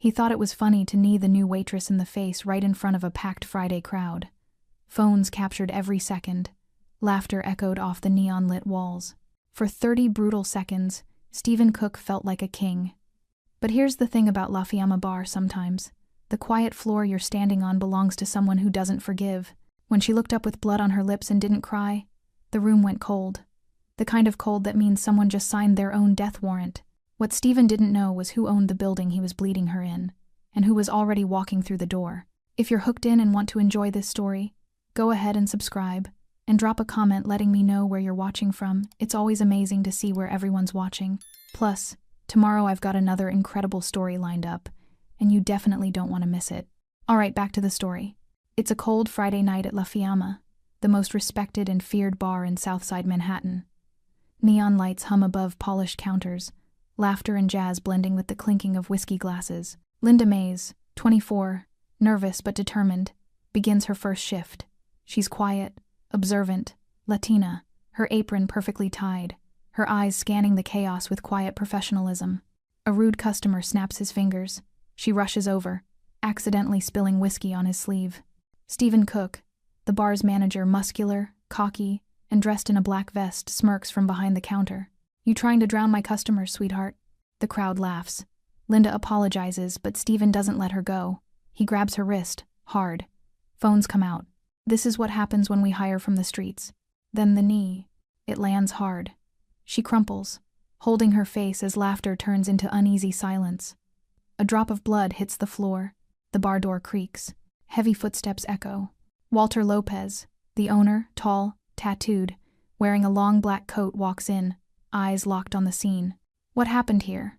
He thought it was funny to knee the new waitress in the face right in front of a packed Friday crowd. Phones captured every second. Laughter echoed off the neon-lit walls. For 30 brutal seconds, Stephen Cook felt like a king. But here's the thing about La Fiamma Bar sometimes. The quiet floor you're standing on belongs to someone who doesn't forgive. When she looked up with blood on her lips and didn't cry, the room went cold. The kind of cold that means someone just signed their own death warrant. What Stephen didn't know was who owned the building he was bleeding her in, and who was already walking through the door. If you're hooked in and want to enjoy this story, go ahead and subscribe, and drop a comment letting me know where you're watching from. It's always amazing to see where everyone's watching. Plus, tomorrow I've got another incredible story lined up, and you definitely don't want to miss it. Alright, back to the story. It's a cold Friday night at La Fiamma, the most respected and feared bar in Southside Manhattan. Neon lights hum above polished counters, laughter and jazz blending with the clinking of whiskey glasses. Linda Mays, 24, nervous but determined, begins her first shift. She's quiet, observant, Latina, her apron perfectly tied, her eyes scanning the chaos with quiet professionalism. A rude customer snaps his fingers. She rushes over, accidentally spilling whiskey on his sleeve. Stephen Cook, the bar's manager, muscular, cocky, and dressed in a black vest, smirks from behind the counter. "You trying to drown my customers, sweetheart?" The crowd laughs. Linda apologizes, but Stephen doesn't let her go. He grabs her wrist, hard. Phones come out. This is what happens when we hire from the streets. Then the knee. It lands hard. She crumples, holding her face as laughter turns into uneasy silence. A drop of blood hits the floor. The bar door creaks. Heavy footsteps echo. Walter Lopez, the owner, tall, tattooed, wearing a long black coat, walks in, eyes locked on the scene. What happened here?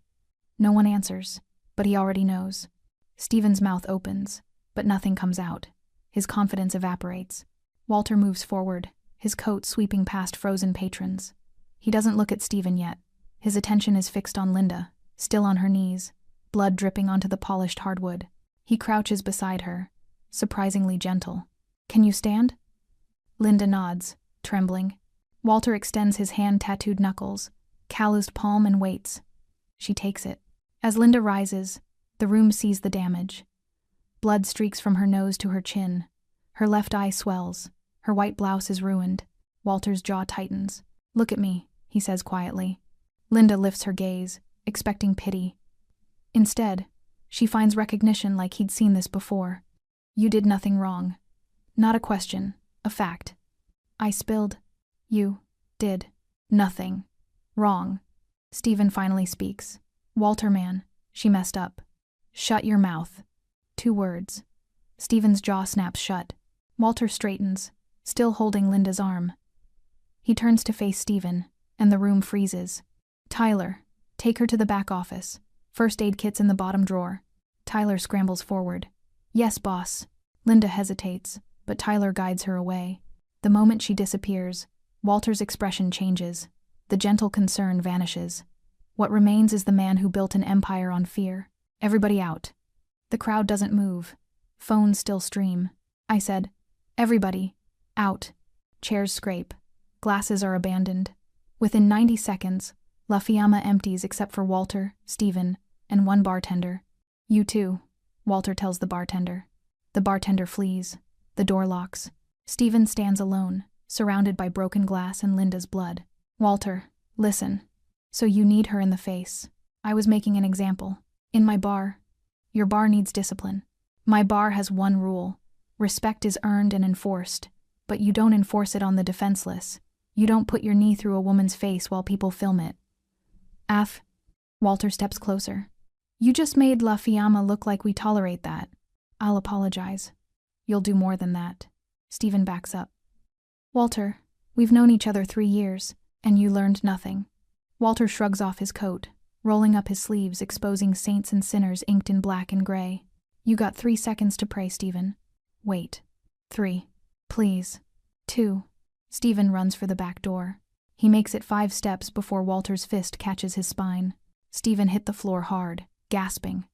No one answers, but he already knows. Stephen's mouth opens, but nothing comes out. His confidence evaporates. Walter moves forward, his coat sweeping past frozen patrons. He doesn't look at Stephen yet. His attention is fixed on Linda, still on her knees, blood dripping onto the polished hardwood. He crouches beside her, surprisingly gentle. "Can you stand?" Linda nods, trembling. Walter extends his hand-tattooed knuckles, calloused palm, and waits. She takes it. As Linda rises, the room sees the damage. Blood streaks from her nose to her chin. Her left eye swells. Her white blouse is ruined. Walter's jaw tightens. "Look at me," he says quietly. Linda lifts her gaze, expecting pity. Instead, she finds recognition, like he'd seen this before. "You did nothing wrong." Not a question, a fact. "I spilled." "You did nothing wrong." Stephen finally speaks. "Walter, man, she messed up." "Shut your mouth." 2 words. Stephen's jaw snaps shut. Walter straightens, still holding Linda's arm. He turns to face Stephen, and the room freezes. "Tyler, take her to the back office. First aid kit's in the bottom drawer." Tyler scrambles forward. "Yes, boss." Linda hesitates, but Tyler guides her away. The moment she disappears, Walter's expression changes. The gentle concern vanishes. What remains is the man who built an empire on fear. "Everybody out." The crowd doesn't move. Phones still stream. I said, "Everybody, out." Chairs scrape. Glasses are abandoned. Within 90 seconds, La Fiamma empties except for Walter, Stephen, and one bartender. "You too," Walter tells the bartender. The bartender flees. The door locks. Stephen stands alone, surrounded by broken glass and Linda's blood. "Walter, listen. So you need her in the face. I was making an example. In my bar. Your bar needs discipline. My bar has one rule. Respect is earned and enforced, but you don't enforce it on the defenseless. You don't put your knee through a woman's face while people film it." Walter steps closer. "You just made La Fiamma look like we tolerate that." "I'll apologize." "You'll do more than that." Stephen backs up. "Walter, we've known each other 3 years, and you learned nothing." Walter shrugs off his coat, rolling up his sleeves, exposing saints and sinners inked in black and gray. "You got 3 seconds to pray, Stephen." "Wait. 3. Please. 2. Stephen runs for the back door. He makes it 5 steps before Walter's fist catches his spine. Stephen hit the floor hard, gasping.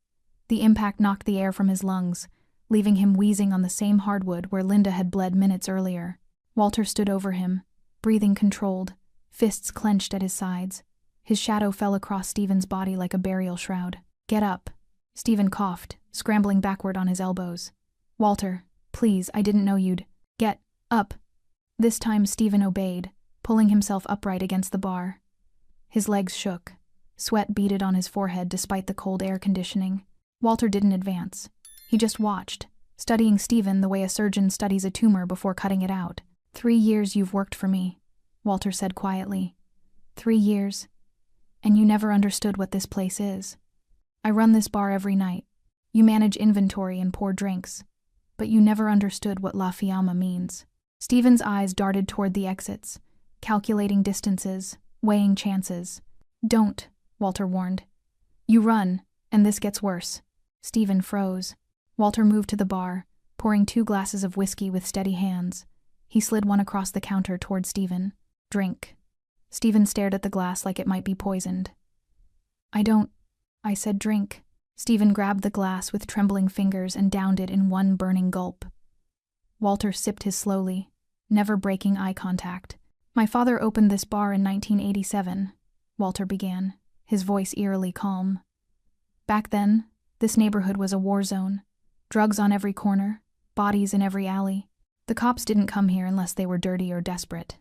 The impact knocked the air from his lungs, leaving him wheezing on the same hardwood where Linda had bled minutes earlier. Walter stood over him, breathing controlled, fists clenched at his sides. His shadow fell across Stephen's body like a burial shroud. "Get up." Stephen coughed, scrambling backward on his elbows. Walter, please, I didn't know you'd. Get up. This time Stephen obeyed, pulling himself upright against the bar. His legs shook. Sweat beaded on his forehead despite the cold air conditioning. Walter didn't advance. He just watched, studying Stephen the way a surgeon studies a tumor before cutting it out. 3 years you've worked for me, Walter said quietly. 3 years. And you never understood what this place is. I run this bar every night. You manage inventory and pour drinks. But you never understood what La Fiamma means. Stephen's eyes darted toward the exits, calculating distances, weighing chances. Don't, Walter warned. You run, and this gets worse. Stephen froze. Walter moved to the bar, pouring 2 glasses of whiskey with steady hands. He slid one across the counter toward Stephen. Drink. Stephen stared at the glass like it might be poisoned. I said drink. Stephen grabbed the glass with trembling fingers and downed it in one burning gulp. Walter sipped his slowly, never breaking eye contact. My father opened this bar in 1987, Walter began, his voice eerily calm. Back then, this neighborhood was a war zone. Drugs on every corner, bodies in every alley. The cops didn't come here unless they were dirty or desperate.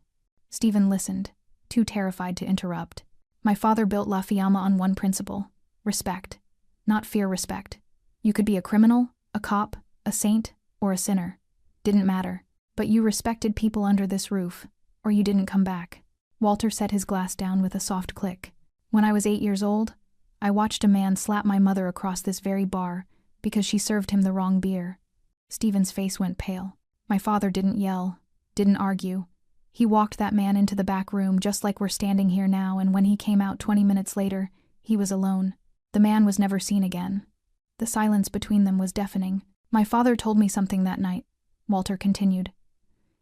Stephen listened, too terrified to interrupt. My father built La Fiamma on one principle: respect. Not fear, respect. You could be a criminal, a cop, a saint, or a sinner. Didn't matter. But you respected people under this roof, or you didn't come back. Walter set his glass down with a soft click. When I was 8 years old, I watched a man slap my mother across this very bar because she served him the wrong beer. Stephen's face went pale. My father didn't yell, didn't argue. He walked that man into the back room just like we're standing here now, and when he came out 20 minutes later, he was alone. The man was never seen again. The silence between them was deafening. My father told me something that night, Walter continued.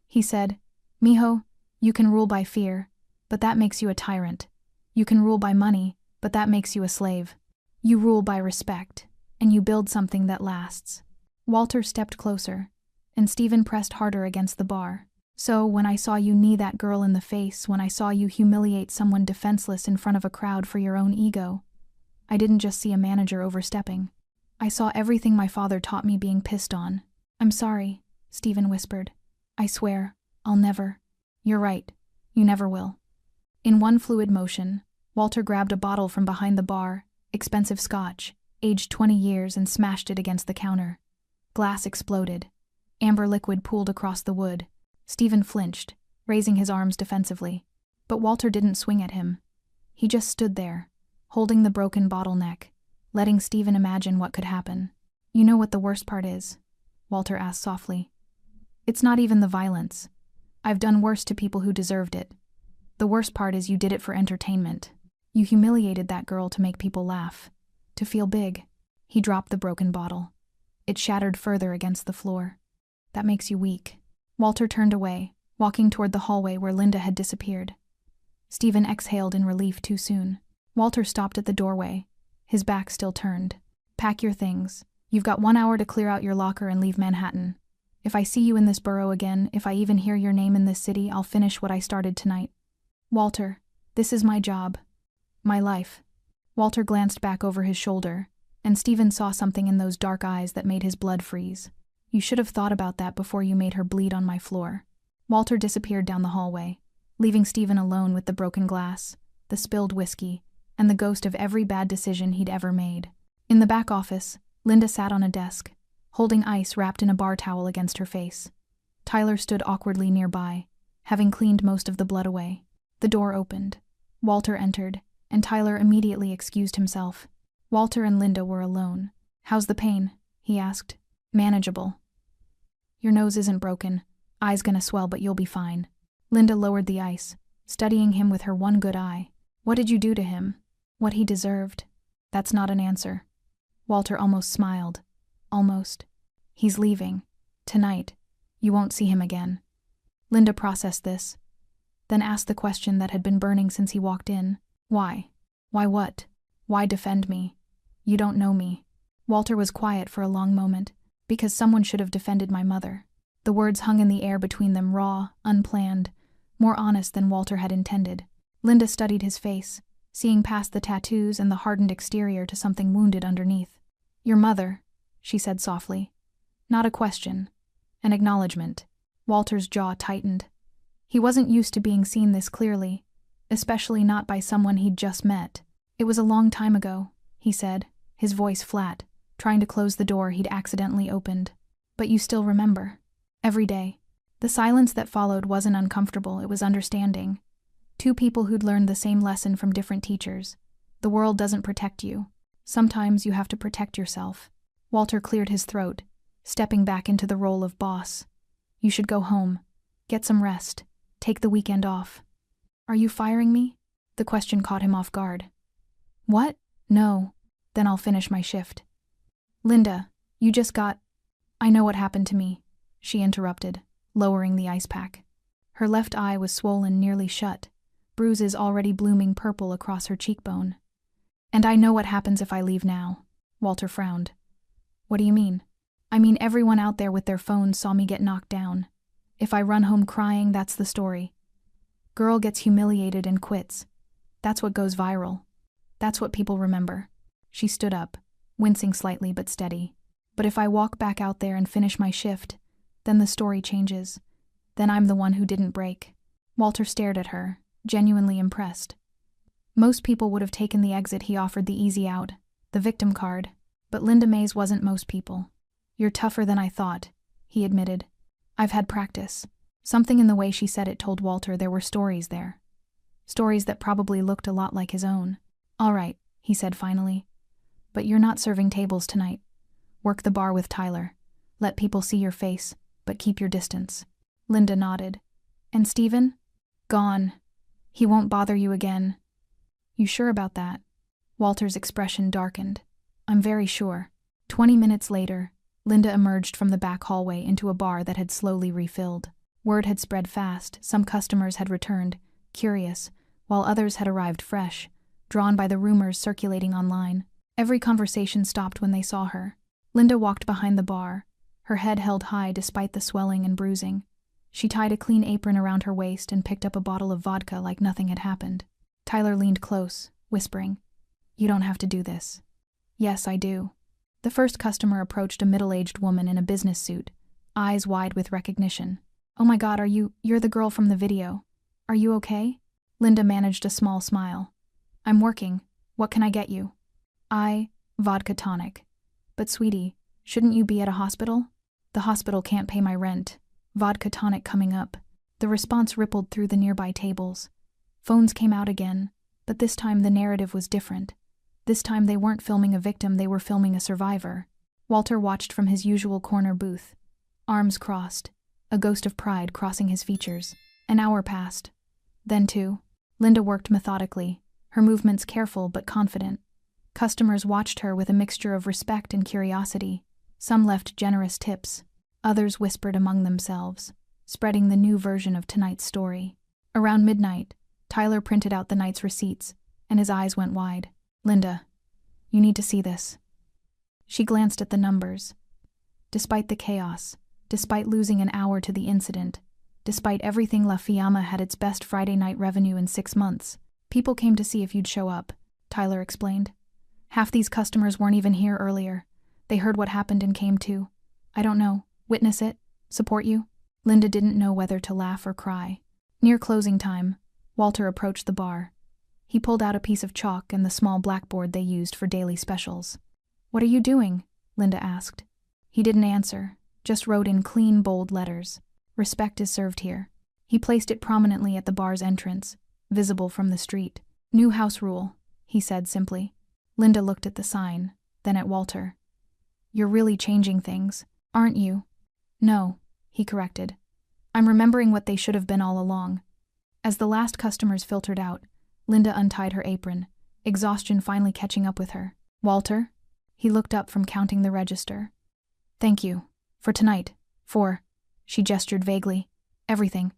He said, Mijo, you can rule by fear, but that makes you a tyrant. You can rule by money, but that makes you a slave. You rule by respect, and you build something that lasts. Walter stepped closer, and Stephen pressed harder against the bar. So, when I saw you knee that girl in the face, when I saw you humiliate someone defenseless in front of a crowd for your own ego, I didn't just see a manager overstepping. I saw everything my father taught me being pissed on. I'm sorry, Stephen whispered. I swear, I'll never. You're right, you never will. In one fluid motion, Walter grabbed a bottle from behind the bar, expensive scotch, aged 20 years, and smashed it against the counter. Glass exploded. Amber liquid pooled across the wood. Stephen flinched, raising his arms defensively. But Walter didn't swing at him. He just stood there, holding the broken bottleneck, letting Stephen imagine what could happen. You know what the worst part is? Walter asked softly. It's not even the violence. I've done worse to people who deserved it. The worst part is you did it for entertainment. You humiliated that girl to make people laugh, to feel big. He dropped the broken bottle. It shattered further against the floor. That makes you weak. Walter turned away, walking toward the hallway where Linda had disappeared. Stephen exhaled in relief too soon. Walter stopped at the doorway, his back still turned. Pack your things. You've got 1 hour to clear out your locker and leave Manhattan. If I see you in this borough again, if I even hear your name in this city, I'll finish what I started tonight. Walter, this is my job. My life. Walter glanced back over his shoulder, and Stephen saw something in those dark eyes that made his blood freeze. You should have thought about that before you made her bleed on my floor. Walter disappeared down the hallway, leaving Stephen alone with the broken glass, the spilled whiskey, and the ghost of every bad decision he'd ever made. In the back office, Linda sat on a desk, holding ice wrapped in a bar towel against her face. Tyler stood awkwardly nearby, having cleaned most of the blood away. The door opened. Walter entered, and Tyler immediately excused himself. Walter and Linda were alone. How's the pain? He asked. Manageable. Your nose isn't broken. Eye's gonna swell, but you'll be fine. Linda lowered the ice, studying him with her one good eye. What did you do to him? What he deserved? That's not an answer. Walter almost smiled. Almost. He's leaving. Tonight. You won't see him again. Linda processed this, then asked the question that had been burning since he walked in. Why? Why what? Why defend me? You don't know me. Walter was quiet for a long moment. Because someone should have defended my mother. The words hung in the air between them, raw, unplanned, more honest than Walter had intended. Linda studied his face, seeing past the tattoos and the hardened exterior to something wounded underneath. Your mother, she said softly. Not a question. An acknowledgement. Walter's jaw tightened. He wasn't used to being seen this clearly, especially not by someone he'd just met. It was a long time ago, he said, his voice flat, trying to close the door he'd accidentally opened. But you still remember. Every day. The silence that followed wasn't uncomfortable, it was understanding. Two people who'd learned the same lesson from different teachers. The world doesn't protect you. Sometimes you have to protect yourself. Walter cleared his throat, stepping back into the role of boss. You should go home. Get some rest. Take the weekend off. Are you firing me? The question caught him off guard. What? No. Then I'll finish my shift. Linda, you just got… I know what happened to me, she interrupted, lowering the ice pack. Her left eye was swollen nearly shut, bruises already blooming purple across her cheekbone. And I know what happens if I leave now. Walter frowned. What do you mean? I mean everyone out there with their phones saw me get knocked down. If I run home crying, that's the story. Girl gets humiliated and quits. That's what goes viral. That's what people remember. She stood up, wincing slightly but steady. But if I walk back out there and finish my shift, then the story changes. Then I'm the one who didn't break. Walter stared at her, genuinely impressed. Most people would have taken the exit he offered, the easy out, the victim card. But Linda Mays wasn't most people. You're tougher than I thought, he admitted. I've had practice. Something in the way she said it told Walter there were stories there. Stories that probably looked a lot like his own. All right, he said finally. But you're not serving tables tonight. Work the bar with Tyler. Let people see your face, but keep your distance. Linda nodded. And Stephen? Gone. He won't bother you again. You sure about that? Walter's expression darkened. I'm very sure. 20 minutes later, Linda emerged from the back hallway into a bar that had slowly refilled. Word had spread fast, some customers had returned, curious, while others had arrived fresh, drawn by the rumors circulating online. Every conversation stopped when they saw her. Linda walked behind the bar, her head held high despite the swelling and bruising. She tied a clean apron around her waist and picked up a bottle of vodka like nothing had happened. Tyler leaned close, whispering, You don't have to do this. Yes, I do. The first customer approached a middle-aged woman in a business suit, eyes wide with recognition. Oh my God, you're the girl from the video. Are you okay? Linda managed a small smile. I'm working. What can I get you? Vodka tonic. But sweetie, shouldn't you be at a hospital? The hospital can't pay my rent. Vodka tonic coming up. The response rippled through the nearby tables. Phones came out again, but this time the narrative was different. This time they weren't filming a victim, they were filming a survivor. Walter watched from his usual corner booth. Arms crossed, a ghost of pride crossing his features. An hour passed. Then two. Linda worked methodically, her movements careful but confident. Customers watched her with a mixture of respect and curiosity. Some left generous tips. Others whispered among themselves, spreading the new version of tonight's story. Around midnight, Tyler printed out the night's receipts, and his eyes went wide. Linda, you need to see this. She glanced at the numbers. Despite the chaos, despite losing an hour to the incident, despite everything, La Fiamma had its best Friday night revenue in 6 months. People came to see if you'd show up, Tyler explained. Half these customers weren't even here earlier. They heard what happened and came too. I don't know, witness it, support you? Linda didn't know whether to laugh or cry. Near closing time, Walter approached the bar. He pulled out a piece of chalk and the small blackboard they used for daily specials. What are you doing? Linda asked. He didn't answer, just wrote in clean, bold letters. Respect is served here. He placed it prominently at the bar's entrance, visible from the street. New house rule, he said simply. Linda looked at the sign, then at Walter. You're really changing things, aren't you? No, he corrected. I'm remembering what they should have been all along. As the last customers filtered out, Linda untied her apron, exhaustion finally catching up with her. Walter? He looked up from counting the register. Thank you. For tonight. For… She gestured vaguely. Everything.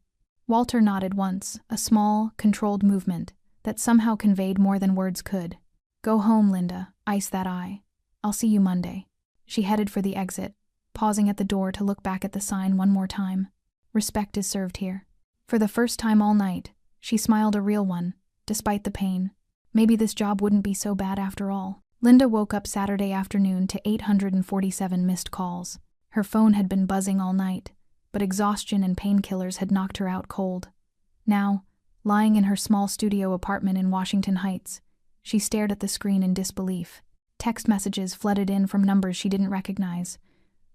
Walter nodded once, a small, controlled movement that somehow conveyed more than words could. Go home, Linda. Ice that eye. I'll see you Monday. She headed for the exit, pausing at the door to look back at the sign one more time. Respect is served here. For the first time all night, she smiled, a real one, despite the pain. Maybe this job wouldn't be so bad after all. Linda woke up Saturday afternoon to 847 missed calls. Her phone had been buzzing all night, but exhaustion and painkillers had knocked her out cold. Now, lying in her small studio apartment in Washington Heights, she stared at the screen in disbelief. Text messages flooded in from numbers she didn't recognize.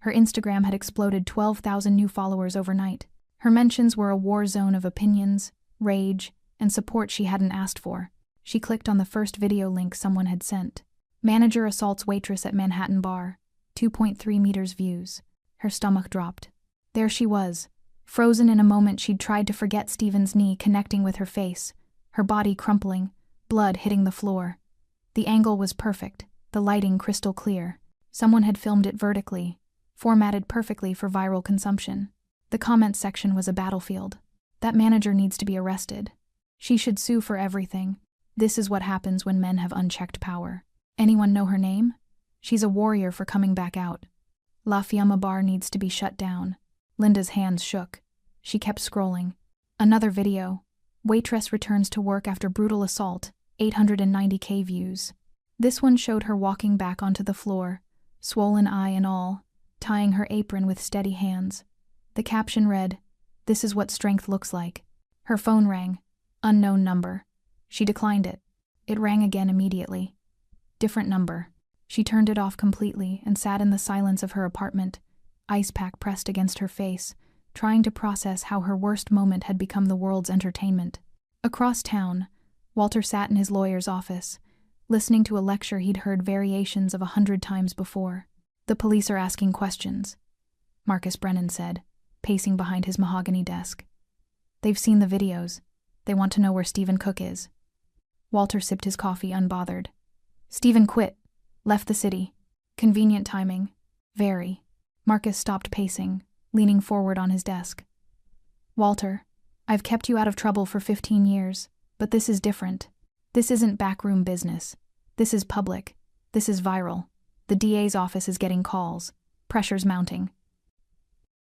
Her Instagram had exploded 12,000 new followers overnight. Her mentions were a war zone of opinions, rage, and support she hadn't asked for. She clicked on the first video link someone had sent. Manager assaults waitress at Manhattan bar. 2.3 meters views. Her stomach dropped. There she was, frozen in a moment she'd tried to forget Steven's knee connecting with her face, her body crumpling, blood hitting the floor. The angle was perfect, the lighting crystal clear. Someone had filmed it vertically, formatted perfectly for viral consumption. The comments section was a battlefield. That manager needs to be arrested. She should sue for everything. This is what happens when men have unchecked power. Anyone know her name? She's a warrior for coming back out. La Fiamma bar needs to be shut down. Linda's hands shook. She kept scrolling. Another video. Waitress returns to work after brutal assault. 890K views. This one showed her walking back onto the floor, swollen eye and all, tying her apron with steady hands. The caption read, "This is what strength looks like." Her phone rang. Unknown number. She declined it. It rang again immediately. Different number. She turned it off completely and sat in the silence of her apartment, ice pack pressed against her face, trying to process how her worst moment had become the world's entertainment. Across town, Walter sat in his lawyer's office, listening to a lecture he'd heard variations of 100 times before. "The police are asking questions," Marcus Brennan said, pacing behind his mahogany desk. "They've seen the videos. They want to know where Stephen Cook is." Walter sipped his coffee unbothered. "Stephen quit. Left the city. Convenient timing. Very." Marcus stopped pacing, leaning forward on his desk. "Walter, I've kept you out of trouble for 15 years, but this is different. This isn't backroom business. This is public. This is viral. The DA's office is getting calls. Pressure's mounting."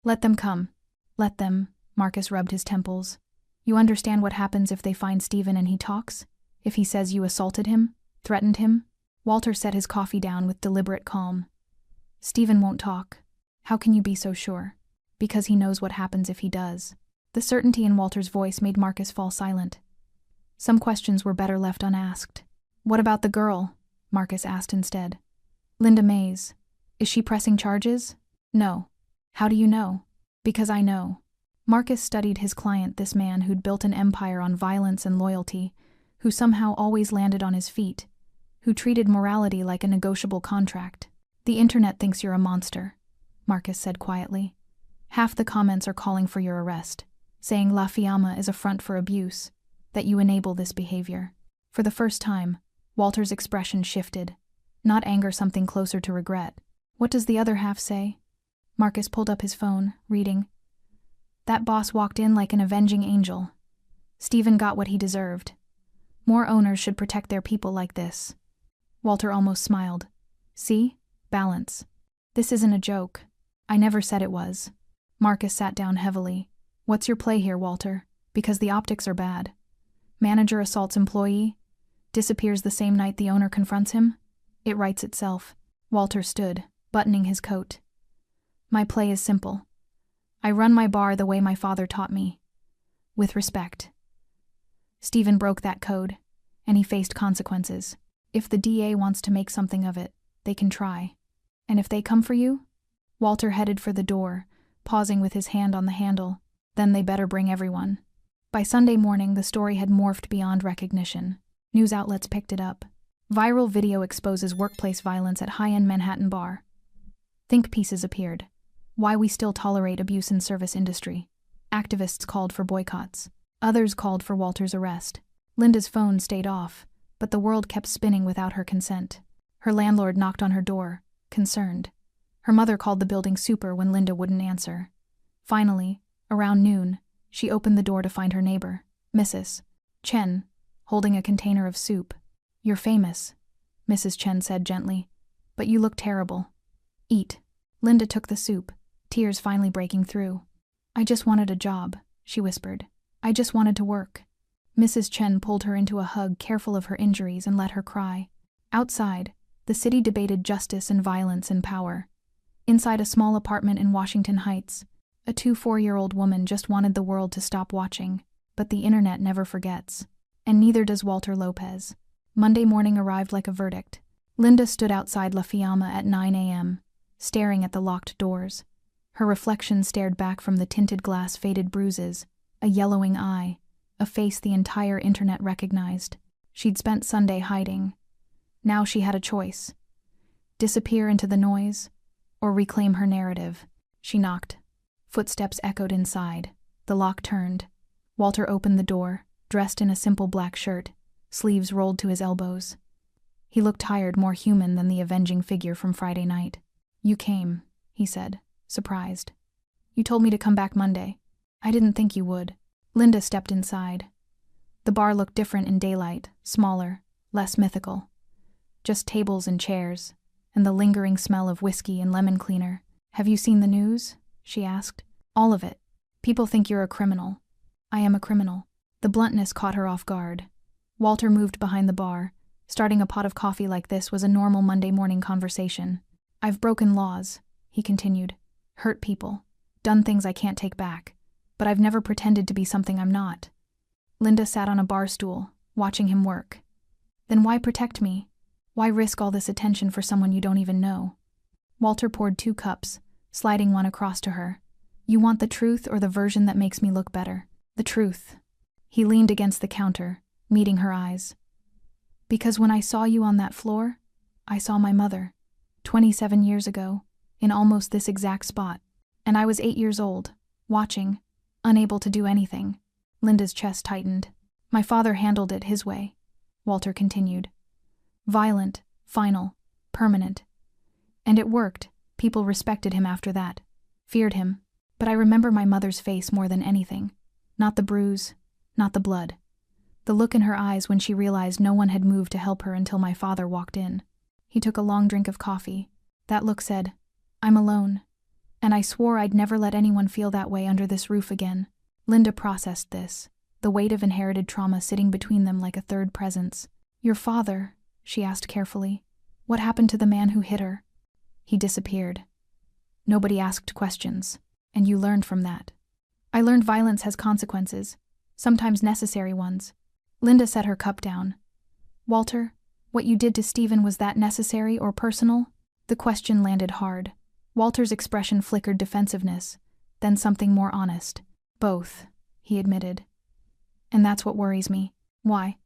"Let them come. Let them," Marcus rubbed his temples. "You understand what happens if they find Stephen and he talks? If he says you assaulted him? Threatened him?" Walter set his coffee down with deliberate calm. "Stephen won't talk. How can you be so sure?" "Because he knows what happens if he does." The certainty in Walter's voice made Marcus fall silent. Some questions were better left unasked. "What about the girl?" Marcus asked instead. "Linda Mays. Is she pressing charges?" "No." "How do you know?" "Because I know." Marcus studied his client, this man who'd built an empire on violence and loyalty, who somehow always landed on his feet, who treated morality like a negotiable contract. "The internet thinks you're a monster," Marcus said quietly. "Half the comments are calling for your arrest, saying La Fiamma is a front for abuse, that you enable this behavior." For the first time, Walter's expression shifted. Not anger, something closer to regret. "What does the other half say?" Marcus pulled up his phone, reading. "That boss walked in like an avenging angel. Stephen got what he deserved. More owners should protect their people like this." Walter almost smiled. "See? Balance. This isn't a joke. I never said it was." Marcus sat down heavily. "What's your play here, Walter? Because the optics are bad. Manager assaults employee, disappears the same night the owner confronts him. It writes itself." Walter stood, buttoning his coat. "My play is simple. I run my bar the way my father taught me. With respect. Stephen broke that code, and he faced consequences. If the DA wants to make something of it, they can try. And if they come for you?" Walter headed for the door, pausing with his hand on the handle. "Then they better bring everyone." By Sunday morning, the story had morphed beyond recognition. News outlets picked it up. Viral video exposes workplace violence at high-end Manhattan bar. Think pieces appeared. Why we still tolerate abuse in service industry. Activists called for boycotts. Others called for Walter's arrest. Linda's phone stayed off, but the world kept spinning without her consent. Her landlord knocked on her door, concerned. Her mother called the building super when Linda wouldn't answer. Finally, around noon, she opened the door to find her neighbor, Mrs. Chen, holding a container of soup. "You're famous," Mrs. Chen said gently, "but you look terrible. Eat." Linda took the soup, tears finally breaking through. "I just wanted a job," she whispered. "I just wanted to work." Mrs. Chen pulled her into a hug, careful of her injuries, and let her cry. Outside, The city debated justice and violence and power. Inside a small apartment in Washington Heights, a 4-year-old woman just wanted the world to stop watching, but the internet never forgets. And neither does Walter Lopez. Monday morning arrived like a verdict. Linda stood outside La Fiamma at 9 a.m., staring at the locked doors. Her reflection stared back from the tinted glass, faded bruises, a yellowing eye, a face the entire internet recognized. She'd spent Sunday hiding. Now she had a choice. Disappear into the noise, or reclaim her narrative. She knocked. Footsteps echoed inside. The lock turned. Walter opened the door, dressed in a simple black shirt, sleeves rolled to his elbows. He looked tired, more human than the avenging figure from Friday night. "You came," he said, surprised. "You told me to come back Monday. I didn't think you would." Linda stepped inside. The bar looked different in daylight, smaller, less mythical. Just tables and chairs, and the lingering smell of whiskey and lemon cleaner. "Have you seen the news?" she asked. "All of it. People think you're a criminal." "I am a criminal." The bluntness caught her off guard. Walter moved behind the bar. Starting a pot of coffee like this was a normal Monday morning conversation. "I've broken laws," he continued. "Hurt people. Done things I can't take back. But I've never pretended to be something I'm not." Linda sat on a bar stool, watching him work. "Then why protect me? Why risk all this attention for someone you don't even know?" Walter poured 2 cups, sliding one across to her. "You want the truth or the version that makes me look better?" "The truth." He leaned against the counter, meeting her eyes. "Because when I saw you on that floor, I saw my mother, 27 years ago, in almost this exact spot. And I was 8 years old, watching, unable to do anything." Linda's chest tightened. "My father handled it his way," Walter continued. "Violent, final, permanent. And it worked. People respected him after that, feared him. But I remember my mother's face more than anything. Not the bruise, not the blood. The look in her eyes when she realized no one had moved to help her until my father walked in." He took a long drink of coffee. That look said, "I'm alone. And I swore I'd never let anyone feel that way under this roof again." Linda processed this, the weight of inherited trauma sitting between them like a third presence. "Your father," she asked carefully, "what happened to the man who hit her?" "He disappeared. Nobody asked questions, and you learned from that." "I learned violence has consequences, sometimes necessary ones." Linda set her cup down. "Walter, what you did to Stephen, was that necessary or personal?" The question landed hard. Walter's expression flickered defensiveness, then something more honest. "Both," he admitted. "And that's what worries me." "Why?"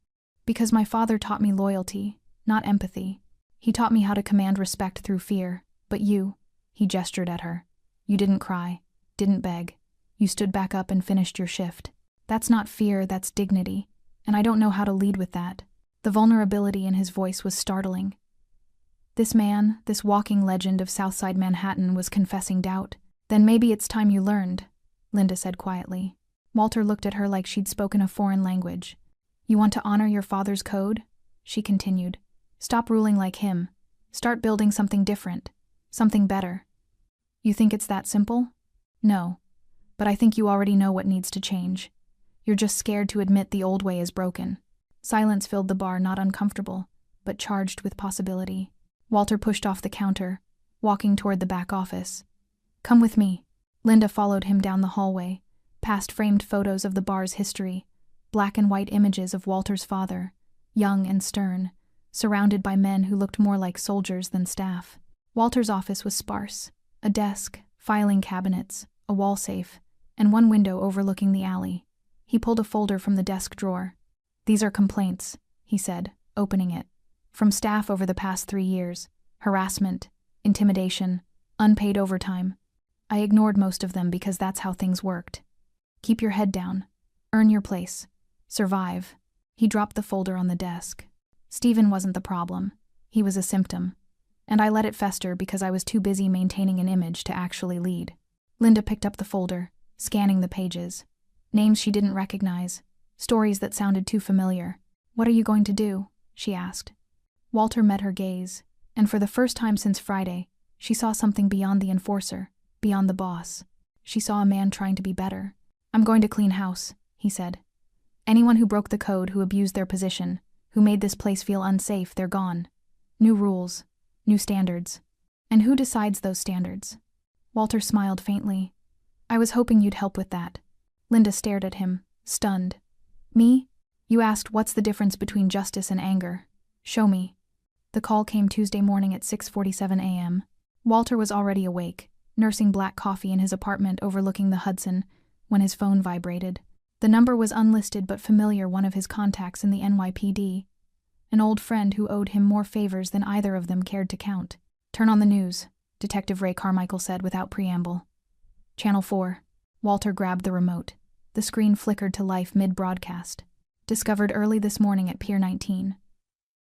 "Because my father taught me loyalty, not empathy. He taught me how to command respect through fear. But you," he gestured at her, "you didn't cry, didn't beg. You stood back up and finished your shift. That's not fear, that's dignity. And I don't know how to lead with that." The vulnerability in his voice was startling. This man, this walking legend of Southside Manhattan, was confessing doubt. "Then maybe it's time you learned," Linda said quietly. Walter looked at her like she'd spoken a foreign language. "You want to honor your father's code?" she continued. "Stop ruling like him. Start building something different, something better." "You think it's that simple?" "No. But I think you already know what needs to change. You're just scared to admit the old way is broken." Silence filled the bar, not uncomfortable, but charged with possibility. Walter pushed off the counter, walking toward the back office. "Come with me." Linda followed him down the hallway, past framed photos of the bar's history, black and white images of Walter's father, young and stern, surrounded by men who looked more like soldiers than staff. Walter's office was sparse: a desk, filing cabinets, a wall safe, and one window overlooking the alley. He pulled a folder from the desk drawer. "These are complaints," he said, opening it. "From staff over the past 3 years. Harassment, intimidation, unpaid overtime. I ignored most of them because that's how things worked. Keep your head down. Earn your place. Survive." He dropped the folder on the desk. "Stephen wasn't the problem. He was a symptom. And I let it fester because I was too busy maintaining an image to actually lead." Linda picked up the folder, scanning the pages. Names she didn't recognize, stories that sounded too familiar. "What are you going to do?" she asked. Walter met her gaze, and for the first time since Friday, she saw something beyond the enforcer, beyond the boss. She saw a man trying to be better. "I'm going to clean house," he said. "Anyone who broke the code, who abused their position, who made this place feel unsafe, they're gone. New rules, New standards. And who decides those standards? Walter smiled faintly. I was hoping you'd help with that. Linda stared at him, stunned. Me? You asked what's the difference between justice and anger. Show me. The call came Tuesday morning at 6:47 a.m. Walter was already awake, nursing black coffee in his apartment overlooking the Hudson, when his phone vibrated. The number was unlisted but familiar, one of his contacts in the NYPD. An old friend who owed him more favors than either of them cared to count. Turn on the news, Detective Ray Carmichael said without preamble. Channel 4. Walter grabbed the remote. The screen flickered to life mid-broadcast. Discovered early this morning at Pier 19.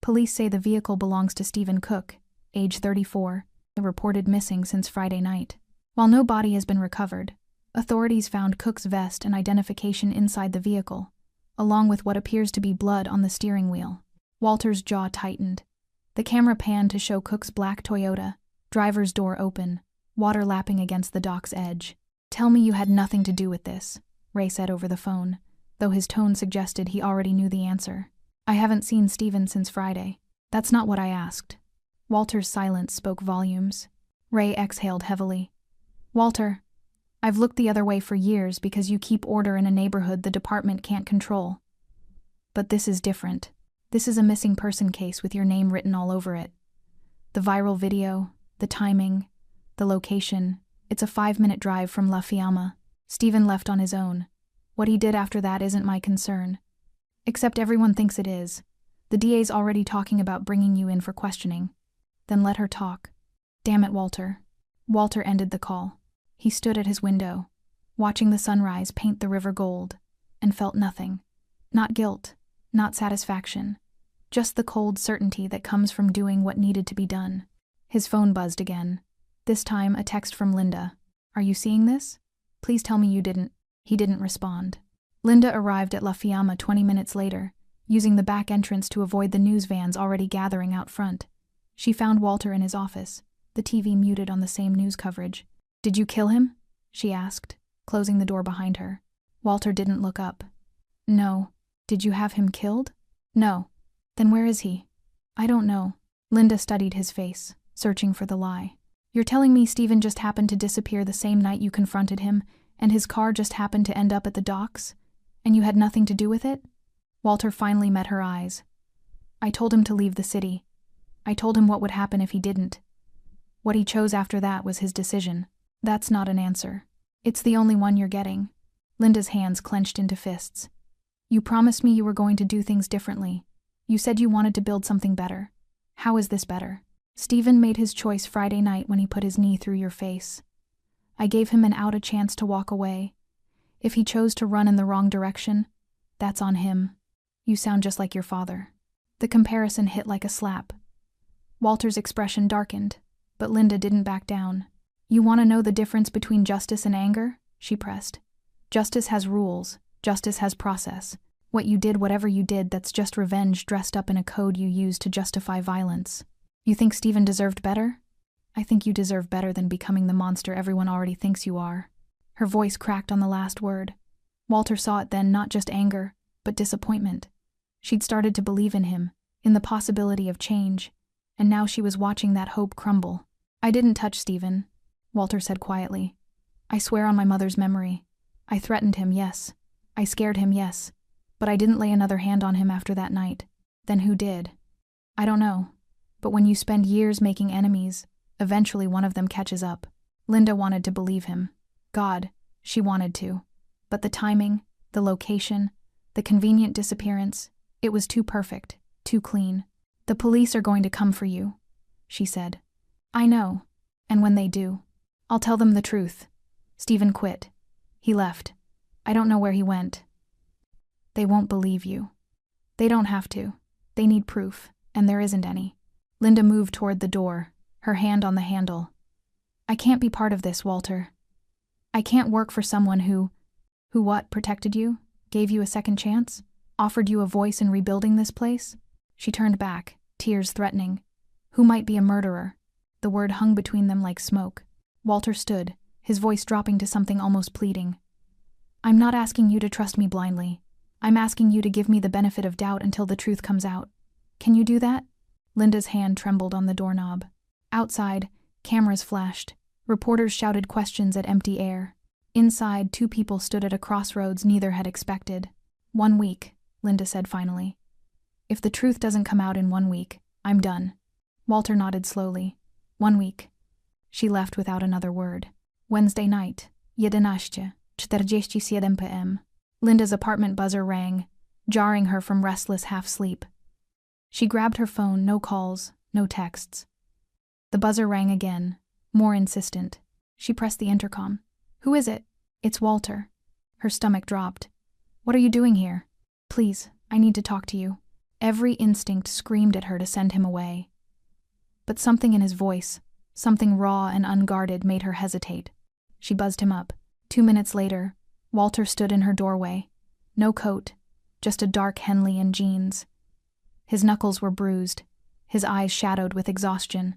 Police say the vehicle belongs to Stephen Cook, age 34, reported missing since Friday night. While no body has been recovered, authorities found Cook's vest and identification inside the vehicle, along with what appears to be blood on the steering wheel. Walter's jaw tightened. The camera panned to show Cook's black Toyota, driver's door open, water lapping against the dock's edge. Tell me you had nothing to do with this, Ray said over the phone, though his tone suggested he already knew the answer. I haven't seen Stephen since Friday. That's not what I asked. Walter's silence spoke volumes. Ray exhaled heavily. Walter, I've looked the other way for years because you keep order in a neighborhood the department can't control. But this is different. This is a missing person case with your name written all over it. The viral video, the timing, the location, it's a 5-minute drive from La Fiamma. Stephen left on his own. What he did after that isn't my concern. Except everyone thinks it is. The DA's already talking about bringing you in for questioning. Then let her talk. Damn it, Walter. Walter ended the call. He stood at his window, watching the sunrise paint the river gold, and felt nothing. Not guilt, not satisfaction. Just the cold certainty that comes from doing what needed to be done. His phone buzzed again. This time a text from Linda. Are you seeing this? Please tell me you didn't. He didn't respond. Linda arrived at La Fiamma 20 minutes later, using the back entrance to avoid the news vans already gathering out front. She found Walter in his office, the TV muted on the same news coverage. Did you kill him? She asked, closing the door behind her. Walter didn't look up. No. Did you have him killed? No. Then where is he? I don't know. Linda studied his face, searching for the lie. You're telling me Stephen just happened to disappear the same night you confronted him, and his car just happened to end up at the docks? And you had nothing to do with it? Walter finally met her eyes. I told him to leave the city. I told him what would happen if he didn't. What he chose after that was his decision. That's not an answer. It's the only one you're getting. Linda's hands clenched into fists. You promised me you were going to do things differently. You said you wanted to build something better. How is this better? Stephen made his choice Friday night when he put his knee through your face. I gave him an out a chance to walk away. If he chose to run in the wrong direction, that's on him. You sound just like your father. The comparison hit like a slap. Walter's expression darkened, but Linda didn't back down. You want to know the difference between justice and anger? She pressed. Justice has rules. Justice has process. What you did, whatever you did, that's just revenge dressed up in a code you use to justify violence. You think Stephen deserved better? I think you deserve better than becoming the monster everyone already thinks you are. Her voice cracked on the last word. Walter saw it then, not just anger, but disappointment. She'd started to believe in him, in the possibility of change, and now she was watching that hope crumble. I didn't touch Stephen, Walter said quietly. I swear on my mother's memory. I threatened him, yes. I scared him, yes. But I didn't lay another hand on him after that night. Then who did? I don't know. But when you spend years making enemies, eventually one of them catches up. Linda wanted to believe him. God, she wanted to. But the timing, the location, the convenient disappearance, it was too perfect, too clean. The police are going to come for you, she said. I know. And when they do, I'll tell them the truth. Stephen quit. He left. I don't know where he went. They won't believe you. They don't have to. They need proof, and there isn't any. Linda moved toward the door, her hand on the handle. I can't be part of this, Walter. I can't work for someone who what, protected you? Gave you a second chance? Offered you a voice in rebuilding this place? She turned back, tears threatening. Who might be a murderer? The word hung between them like smoke. Walter stood, his voice dropping to something almost pleading. I'm not asking you to trust me blindly. I'm asking you to give me the benefit of doubt until the truth comes out. Can you do that? Linda's hand trembled on the doorknob. Outside, cameras flashed. Reporters shouted questions at empty air. Inside, 2 people stood at a crossroads neither had expected. 1 week, Linda said finally. If the truth doesn't come out in 1 week, I'm done. Walter nodded slowly. 1 week. She left without another word. Wednesday night, 11:47 p.m. Linda's apartment buzzer rang, jarring her from restless half-sleep. She grabbed her phone, no calls, no texts. The buzzer rang again, more insistent. She pressed the intercom. Who is it? It's Walter. Her stomach dropped. What are you doing here? Please, I need to talk to you. Every instinct screamed at her to send him away. But something in his voice, something raw and unguarded, made her hesitate. She buzzed him up. 2 minutes later, Walter stood in her doorway. No coat, just a dark Henley and jeans. His knuckles were bruised, his eyes shadowed with exhaustion.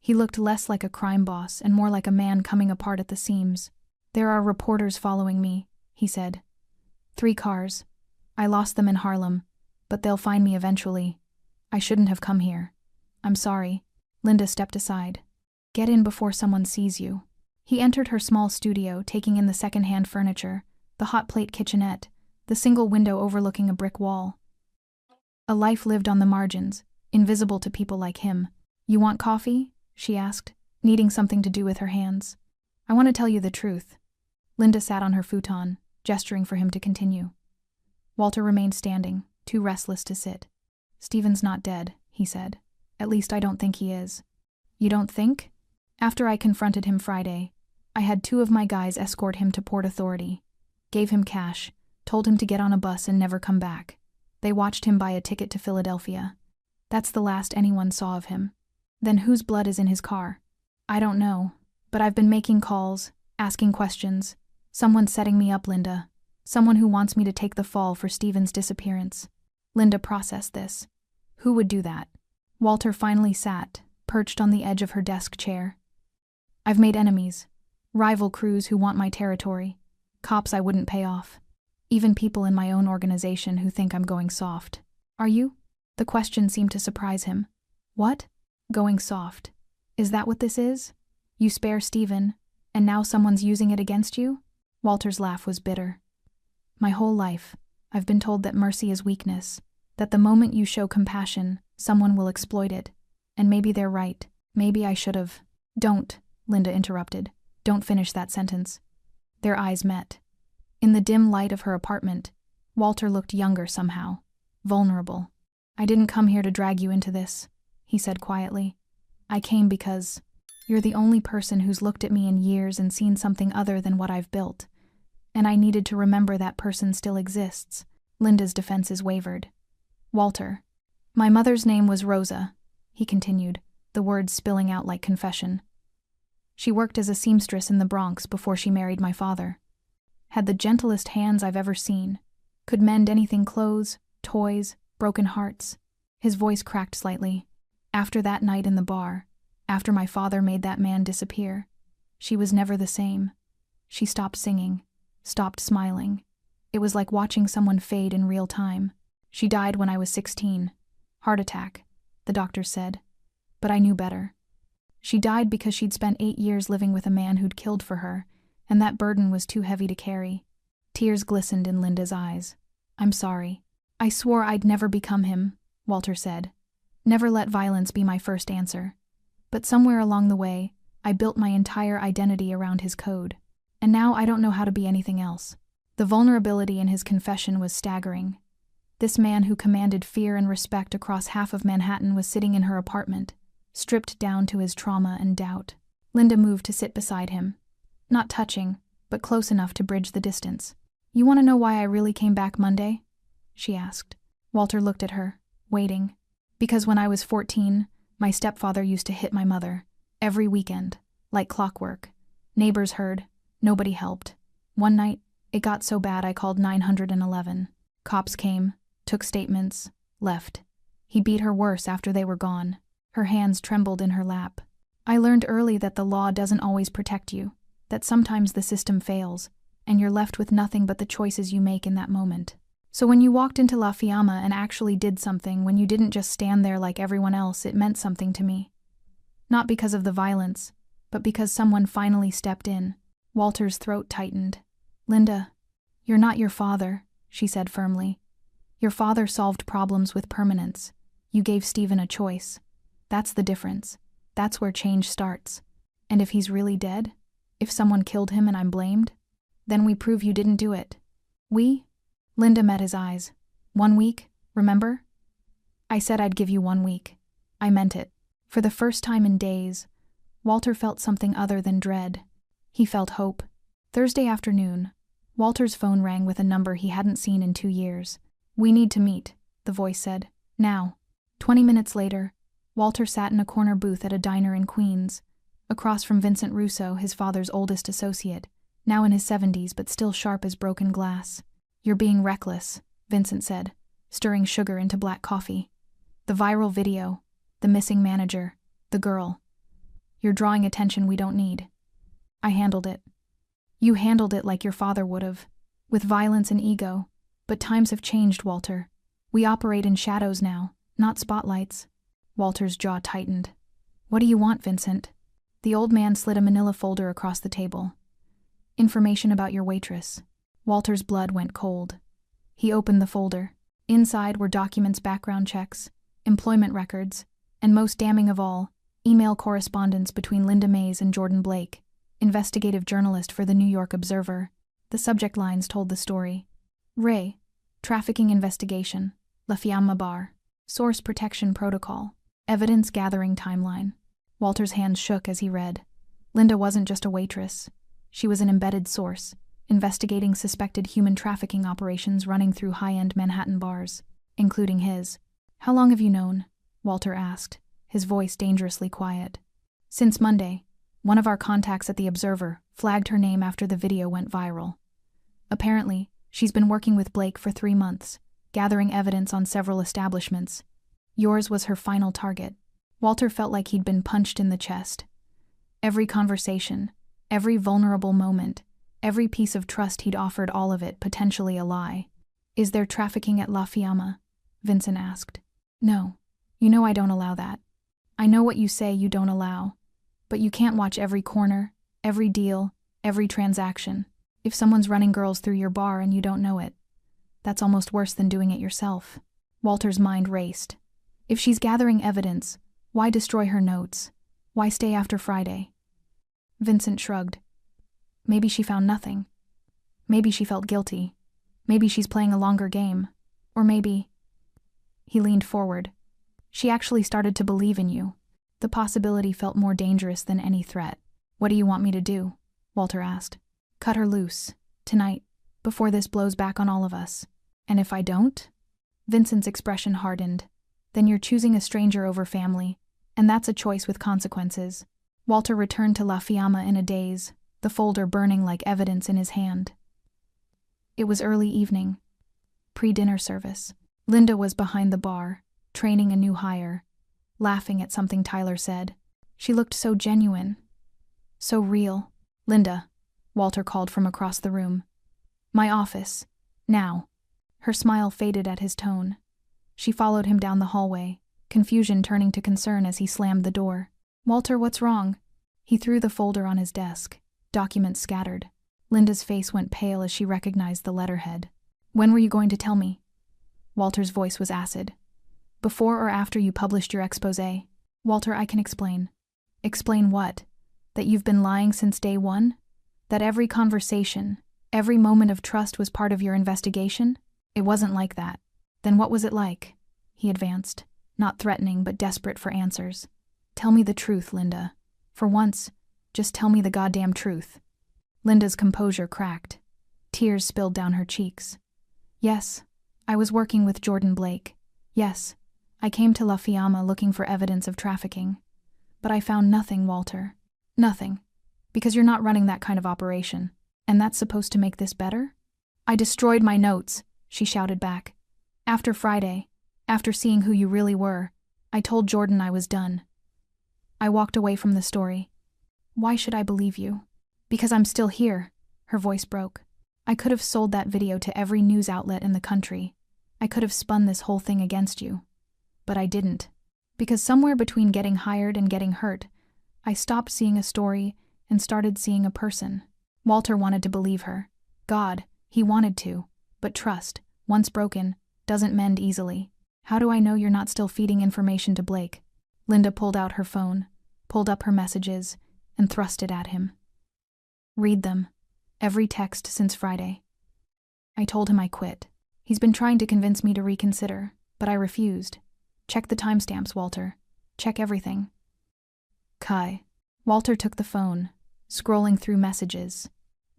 He looked less like a crime boss and more like a man coming apart at the seams. There are reporters following me, he said. 3 cars. I lost them in Harlem, but they'll find me eventually. I shouldn't have come here. I'm sorry. Linda stepped aside. Get in before someone sees you. He entered her small studio, taking in the second-hand furniture, the hot plate kitchenette, the single window overlooking a brick wall. A life lived on the margins, invisible to people like him. You want coffee? She asked, needing something to do with her hands. I want to tell you the truth. Linda sat on her futon, gesturing for him to continue. Walter remained standing, too restless to sit. Stephen's not dead, he said. At least I don't think he is. You don't think? After I confronted him Friday, I had 2 of my guys escort him to Port Authority. Gave him cash, told him to get on a bus and never come back. They watched him buy a ticket to Philadelphia. That's the last anyone saw of him. Then whose blood is in his car? I don't know, but I've been making calls, asking questions. Someone's setting me up, Linda. Someone who wants me to take the fall for Stephen's disappearance. Linda processed this. Who would do that? Walter finally sat, perched on the edge of her desk chair. I've made enemies. Rival crews who want my territory. Cops I wouldn't pay off. Even people in my own organization who think I'm going soft. Are you? The question seemed to surprise him. What? Going soft. Is that what this is? You spare Stephen, and now someone's using it against you? Walter's laugh was bitter. My whole life, I've been told that mercy is weakness, that the moment you show compassion, someone will exploit it. And maybe they're right. Maybe I should have. Don't, Linda interrupted. Don't finish that sentence. Their eyes met. In the dim light of her apartment, Walter looked younger somehow, vulnerable. I didn't come here to drag you into this, he said quietly. I came because you're the only person who's looked at me in years and seen something other than what I've built. And I needed to remember that person still exists. Linda's defenses wavered. Walter. My mother's name was Rosa, he continued, the words spilling out like confession. She worked as a seamstress in the Bronx before she married my father. Had the gentlest hands I've ever seen. Could mend anything, clothes, toys, broken hearts. His voice cracked slightly. After that night in the bar, after my father made that man disappear, she was never the same. She stopped singing, stopped smiling. It was like watching someone fade in real time. She died when I was 16. Heart attack, the doctors said. But I knew better. She died because she'd spent 8 years living with a man who'd killed for her, and that burden was too heavy to carry. Tears glistened in Linda's eyes. I'm sorry. I swore I'd never become him, Walter said. Never let violence be my first answer. But somewhere along the way, I built my entire identity around his code. And now I don't know how to be anything else. The vulnerability in his confession was staggering. This man who commanded fear and respect across half of Manhattan was sitting in her apartment, stripped down to his trauma and doubt. Linda moved to sit beside him. Not touching, but close enough to bridge the distance. You want to know why I really came back Monday? She asked. Walter looked at her, waiting. Because when I was 14, my stepfather used to hit my mother. Every weekend, like clockwork. Neighbors heard. Nobody helped. One night, it got so bad I called 911. Cops came, took statements, left. He beat her worse after they were gone. Her hands trembled in her lap. I learned early that the law doesn't always protect you, that sometimes the system fails, and you're left with nothing but the choices you make in that moment. So when you walked into La Fiamma and actually did something, when you didn't just stand there like everyone else, it meant something to me. Not because of the violence, but because someone finally stepped in. Walter's throat tightened. Linda, you're not your father, she said firmly. Your father solved problems with permanence. You gave Stephen a choice. That's the difference. That's where change starts. And if he's really dead? If someone killed him and I'm blamed? Then we prove you didn't do it. We? Linda met his eyes. 1 week, remember? I said I'd give you 1 week. I meant it. For the first time in days, Walter felt something other than dread. He felt hope. Thursday afternoon, Walter's phone rang with a number he hadn't seen in 2 years. We need to meet, the voice said. Now. 20 minutes later, Walter sat in a corner booth at a diner in Queens, across from Vincent Russo, his father's oldest associate, now in his 70s but still sharp as broken glass. You're being reckless, Vincent said, stirring sugar into black coffee. The viral video, the missing manager, the girl. You're drawing attention we don't need. I handled it. You handled it like your father would have, with violence and ego. But times have changed, Walter. We operate in shadows now, not spotlights. Walter's jaw tightened. What do you want, Vincent? The old man slid a manila folder across the table. Information about your waitress. Walter's blood went cold. He opened the folder. Inside were documents, background checks, employment records, and most damning of all, email correspondence between Linda Mays and Jordan Blake, investigative journalist for the New York Observer. The subject lines told the story. Ray, trafficking investigation, La Fiamma Bar, source protection protocol, evidence gathering timeline. Walter's hands shook as he read. Linda wasn't just a waitress. She was an embedded source, investigating suspected human trafficking operations running through high-end Manhattan bars, including his. How long have you known? Walter asked, his voice dangerously quiet. Since Monday. One of our contacts at the Observer flagged her name after the video went viral. Apparently, she's been working with Blake for 3 months, gathering evidence on several establishments. Yours was her final target. Walter felt like he'd been punched in the chest. Every conversation, every vulnerable moment, every piece of trust he'd offered, all of it potentially a lie. Is there trafficking at La Fiamma? Vincent asked. No. You know I don't allow that. I know what you say you don't allow. But you can't watch every corner, every deal, every transaction. If someone's running girls through your bar and you don't know it, that's almost worse than doing it yourself. Walter's mind raced. If she's gathering evidence, why destroy her notes? Why stay after Friday? Vincent shrugged. Maybe she found nothing. Maybe she felt guilty. Maybe she's playing a longer game. Or maybe... He leaned forward. She actually started to believe in you. The possibility felt more dangerous than any threat. What do you want me to do? Walter asked. Cut her loose. Tonight. Before this blows back on all of us. And if I don't? Vincent's expression hardened. Then you're choosing a stranger over family. And that's a choice with consequences. Walter returned to La Fiamma in a daze, the folder burning like evidence in his hand. It was early evening. Pre-dinner service. Linda was behind the bar, training a new hire, laughing at something Tyler said. She looked so genuine. So real. Linda, Walter called from across the room. My office. Now. Her smile faded at his tone. She followed him down the hallway, confusion turning to concern as he slammed the door. Walter, what's wrong? He threw the folder on his desk, documents scattered. Linda's face went pale as she recognized the letterhead. When were you going to tell me? Walter's voice was acid. Before or after you published your exposé? Walter, I can explain. Explain what? That you've been lying since day one? That every conversation, every moment of trust was part of your investigation? It wasn't like that. Then what was it like? He advanced, not threatening but desperate for answers. Tell me the truth, Linda. For once, just tell me the goddamn truth. Linda's composure cracked. Tears spilled down her cheeks. Yes, I was working with Jordan Blake. Yes, I came to La Fiamma looking for evidence of trafficking. But I found nothing, Walter. Nothing. Because you're not running that kind of operation. And that's supposed to make this better? I destroyed my notes, she shouted back. After Friday, after seeing who you really were, I told Jordan I was done. I walked away from the story. Why should I believe you? Because I'm still here, her voice broke. I could have sold that video to every news outlet in the country. I could have spun this whole thing against you. But I didn't. Because somewhere between getting hired and getting hurt, I stopped seeing a story and started seeing a person. Walter wanted to believe her. God, he wanted to. But trust, once broken, doesn't mend easily. How do I know you're not still feeding information to Blake? Linda pulled out her phone, pulled up her messages, and thrust it at him. Read them. Every text since Friday. I told him I quit. He's been trying to convince me to reconsider, but I refused. Check the timestamps, Walter. Check everything. Kai. Walter took the phone, scrolling through messages.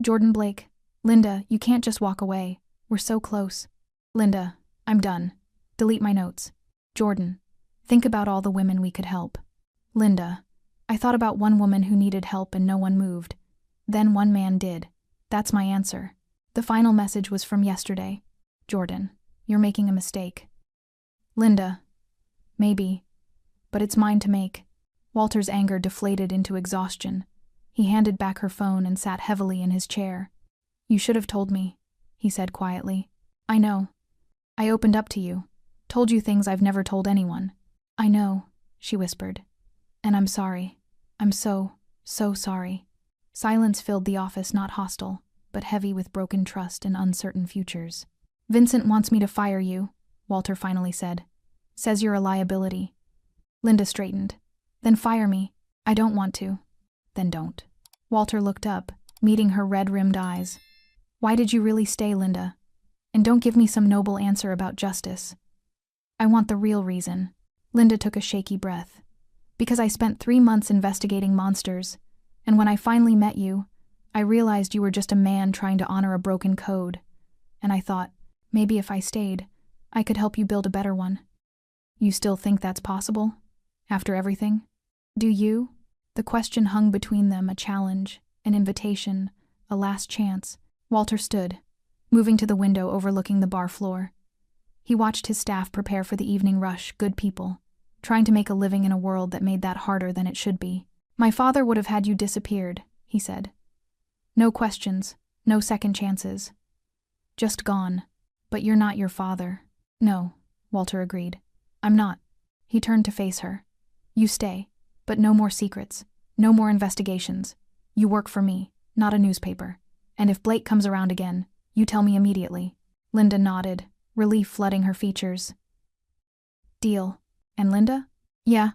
Jordan Blake. Linda, you can't just walk away. We're so close. Linda, I'm done. Delete my notes. Jordan, think about all the women we could help. Linda, I thought about one woman who needed help and no one moved. Then one man did. That's my answer. The final message was from yesterday. Jordan, you're making a mistake. Linda, maybe, but it's mine to make. Walter's anger deflated into exhaustion. He handed back her phone and sat heavily in his chair. You should have told me, he said quietly. I know. I opened up to you, told you things I've never told anyone. I know, she whispered. And I'm sorry. I'm so sorry. Silence filled the office, not hostile, but heavy with broken trust and uncertain futures. Vincent wants me to fire you, Walter finally said. Says you're a liability. Linda straightened. Then fire me. I don't want to. Then don't. Walter looked up, meeting her red-rimmed eyes. Why did you really stay, Linda? And don't give me some noble answer about justice. I want the real reason. Linda took a shaky breath. Because I spent 3 months investigating monsters, and when I finally met you, I realized you were just a man trying to honor a broken code. And I thought, maybe if I stayed, I could help you build a better one. You still think that's possible? After everything? Do you? The question hung between them, a challenge, an invitation, a last chance. Walter stood, moving to the window overlooking the bar floor. He watched his staff prepare for the evening rush, good people, trying to make a living in a world that made that harder than it should be. My father would have had you disappeared, he said. No questions, no second chances. Just gone. But you're not your father. No, Walter agreed. I'm not. He turned to face her. You stay, but no more secrets, no more investigations. You work for me, not a newspaper. And if Blake comes around again, you tell me immediately. Linda nodded, relief flooding her features. Deal. And Linda? Yeah.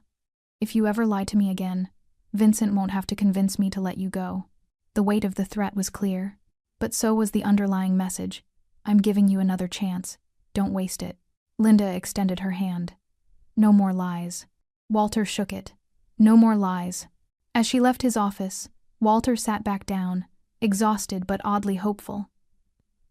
If you ever lie to me again, Vincent won't have to convince me to let you go. The weight of the threat was clear, but so was the underlying message. I'm giving you another chance. Don't waste it. Linda extended her hand. No more lies. Walter shook it. No more lies. As she left his office, Walter sat back down, exhausted but oddly hopeful.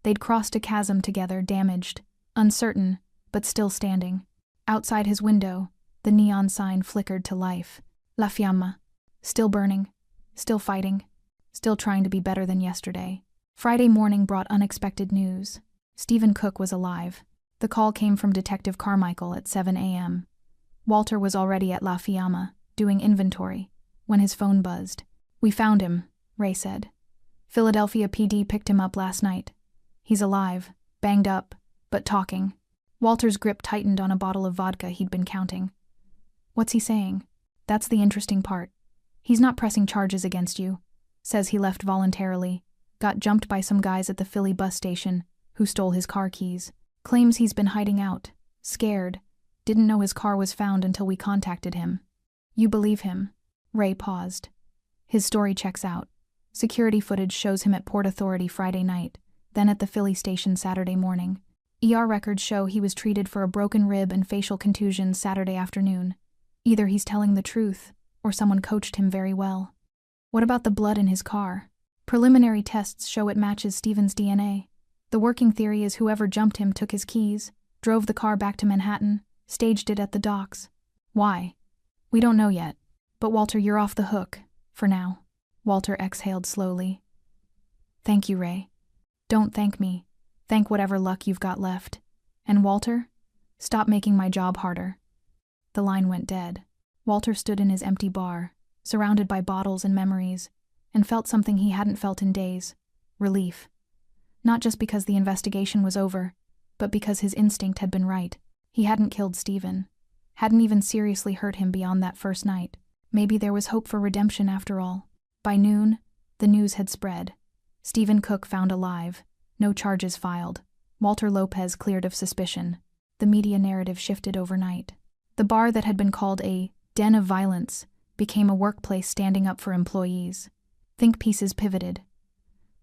They'd crossed a chasm together, damaged, uncertain, but still standing. Outside his window, the neon sign flickered to life. La Fiamma. Still burning, still fighting, still trying to be better than yesterday. Friday morning brought unexpected news. Stephen Cook was alive. The call came from Detective Carmichael at 7 a.m. Walter was already at La Fiamma, doing inventory, when his phone buzzed. We found him, Ray said. Philadelphia PD picked him up last night. He's alive, banged up, but talking. Walter's grip tightened on a bottle of vodka he'd been counting. What's he saying? That's the interesting part. He's not pressing charges against you. Says he left voluntarily. Got jumped by some guys at the Philly bus station who stole his car keys. Claims he's been hiding out. Scared. Didn't know his car was found until we contacted him. You believe him? Ray paused. His story checks out. Security footage shows him at Port Authority Friday night, then at the Philly station Saturday morning. ER records show he was treated for a broken rib and facial contusions Saturday afternoon. Either he's telling the truth, or someone coached him very well. What about the blood in his car? Preliminary tests show it matches Stephen's DNA. The working theory is whoever jumped him took his keys, drove the car back to Manhattan, staged it at the docks. Why? We don't know yet. But Walter, you're off the hook, for now. Walter exhaled slowly. Thank you, Ray. Don't thank me. Thank whatever luck you've got left. And Walter, stop making my job harder. The line went dead. Walter stood in his empty bar, surrounded by bottles and memories, and felt something he hadn't felt in days. Relief. Not just because the investigation was over, but because his instinct had been right. He hadn't killed Stephen. Hadn't even seriously hurt him beyond that first night. Maybe there was hope for redemption after all. By noon, the news had spread. Stephen Cook found alive. No charges filed. Walter Lopez cleared of suspicion. The media narrative shifted overnight. The bar that had been called a den of violence became a workplace standing up for employees. Think pieces pivoted.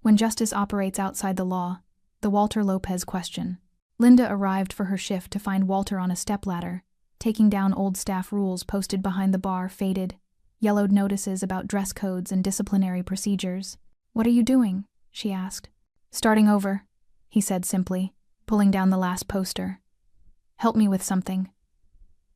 When justice operates outside the law, the Walter Lopez question. Linda arrived for her shift to find Walter on a stepladder, taking down old staff rules posted behind the bar, faded, yellowed notices about dress codes and disciplinary procedures. "What are you doing?" she asked. "Starting over," he said simply, pulling down the last poster. "Help me with something."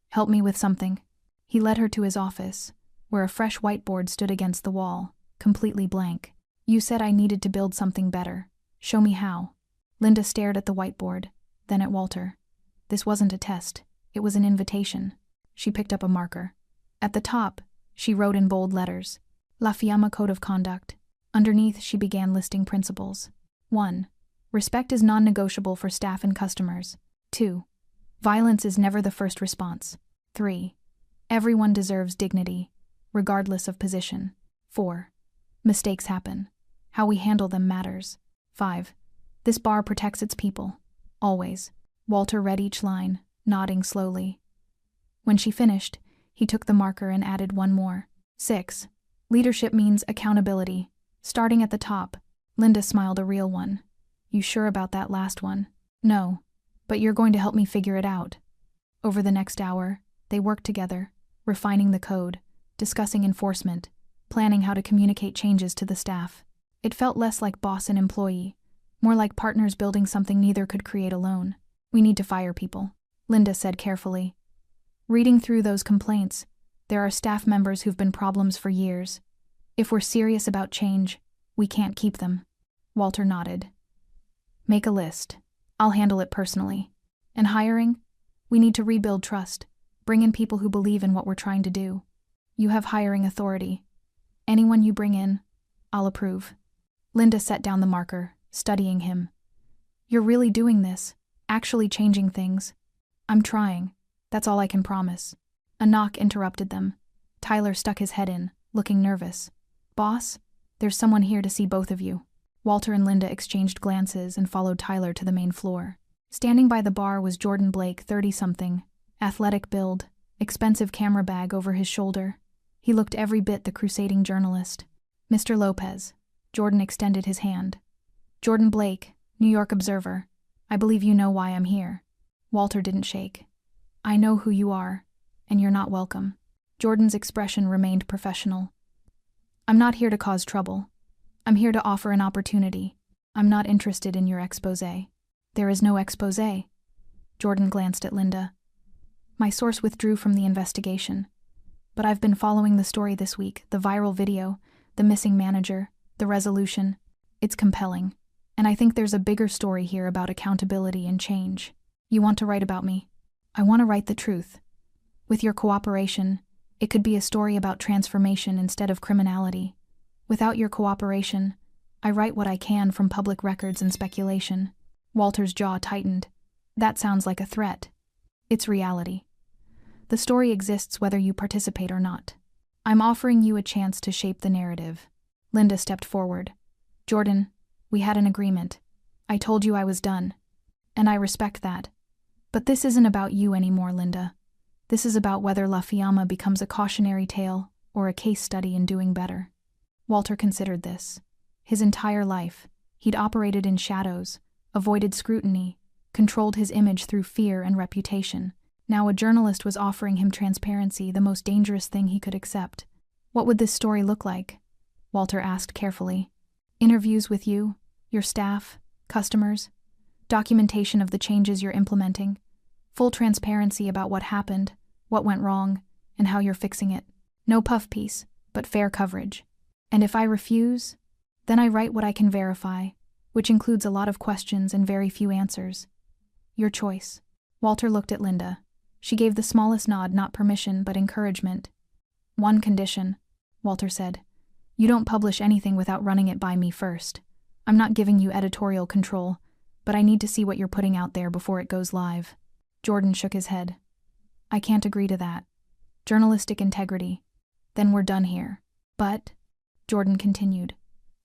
"Help me with something." He led her to his office, where a fresh whiteboard stood against the wall, completely blank. "You said I needed to build something better. Show me how." Linda stared at the whiteboard, then at Walter. This wasn't a test, it was an invitation. She picked up a marker. At the top, she wrote in bold letters, La Fiamma Code of Conduct. Underneath, she began listing principles. 1. Respect is non-negotiable for staff and customers. 2. Violence is never the first response. 3. Everyone deserves dignity, regardless of position. 4. Mistakes happen. How we handle them matters. 5. This bar protects its people. Always. Walter read each line, nodding slowly. When she finished, he took the marker and added one more. 6. Leadership means accountability. Starting at the top. Linda smiled, a real one. "You sure about that last one?" "No, but you're going to help me figure it out." Over the next hour, they worked together, refining the code, discussing enforcement, planning how to communicate changes to the staff. It felt less like boss and employee, more like partners building something neither could create alone. "We need to fire people," Linda said carefully. "Reading through those complaints, there are staff members who've been problems for years. If we're serious about change, we can't keep them." Walter nodded. "Make a list. I'll handle it personally. And hiring? We need to rebuild trust. Bring in people who believe in what we're trying to do. You have hiring authority. Anyone you bring in, I'll approve." Linda set down the marker, studying him. "You're really doing this, actually changing things." "I'm trying. That's all I can promise." A knock interrupted them. Tyler stuck his head in, looking nervous. "Boss, there's someone here to see both of you." Walter and Linda exchanged glances and followed Tyler to the main floor. Standing by the bar was Jordan Blake, 30-something, athletic build, expensive camera bag over his shoulder. He looked every bit the crusading journalist. "Mr. Lopez." Jordan extended his hand. "Jordan Blake, New York Observer. I believe you know why I'm here." Walter didn't shake. "I know who you are, and you're not welcome." Jordan's expression remained professional. "I'm not here to cause trouble. I'm here to offer an opportunity. I'm not interested in your exposé." "There is no exposé." Jordan glanced at Linda. "My source withdrew from the investigation. But I've been following the story this week, the viral video, the missing manager, the resolution. It's compelling. And I think there's a bigger story here about accountability and change. You want to write about me? I want to write the truth. With your cooperation, it could be a story about transformation instead of criminality. Without your cooperation, I write what I can from public records and speculation." Walter's jaw tightened. "That sounds like a threat." "It's reality. The story exists whether you participate or not. I'm offering you a chance to shape the narrative." Linda stepped forward. "Jordan, we had an agreement. I told you I was done. And I respect that. But this isn't about you anymore, Linda. This is about whether La Fiamma becomes a cautionary tale or a case study in doing better." Walter considered this. His entire life, he'd operated in shadows, avoided scrutiny, controlled his image through fear and reputation. Now a journalist was offering him transparency, the most dangerous thing he could accept. "What would this story look like?" Walter asked carefully. "Interviews with you, your staff, customers, documentation of the changes you're implementing, full transparency about what happened, what went wrong, and how you're fixing it. No puff piece, but fair coverage. And if I refuse, then I write what I can verify, which includes a lot of questions and very few answers. Your choice." Walter looked at Linda. She gave the smallest nod, not permission, but encouragement. "One condition," Walter said. "You don't publish anything without running it by me first. I'm not giving you editorial control, but I need to see what you're putting out there before it goes live." Jordan shook his head. "I can't agree to that. Journalistic integrity. then we're done here. But, Jordan continued,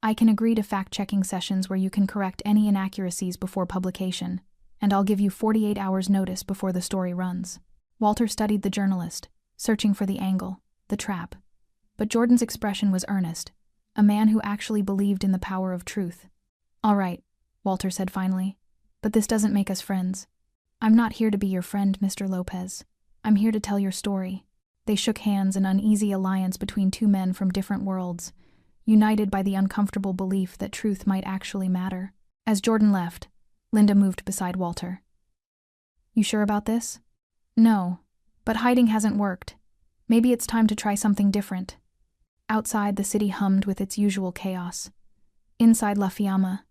I can agree to fact-checking sessions where you can correct any inaccuracies before publication, and I'll give you 48 hours notice before the story runs. Walter studied the journalist, searching for the angle, the trap. But Jordan's expression was earnest, a man who actually believed in the power of truth. All right, Walter said finally, but this doesn't make us friends. I'm not here to be your friend, Mr. Lopez. I'm here to tell your story. They shook hands, an uneasy alliance between two men from different worlds, united by the uncomfortable belief that truth might actually matter. As Jordan left, Linda moved beside Walter. You sure about this? No, but hiding hasn't worked. Maybe it's time to try something different. Outside, the city hummed with its usual chaos. Inside La Fiamma,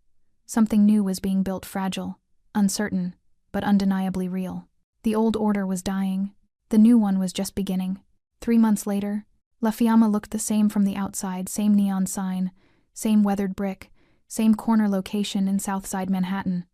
something new was being built, fragile, uncertain, but undeniably real. The old order was dying. The new one was just beginning. 3 months later, La Fiamma looked the same from the outside, same neon sign, same weathered brick, same corner location in Southside Manhattan.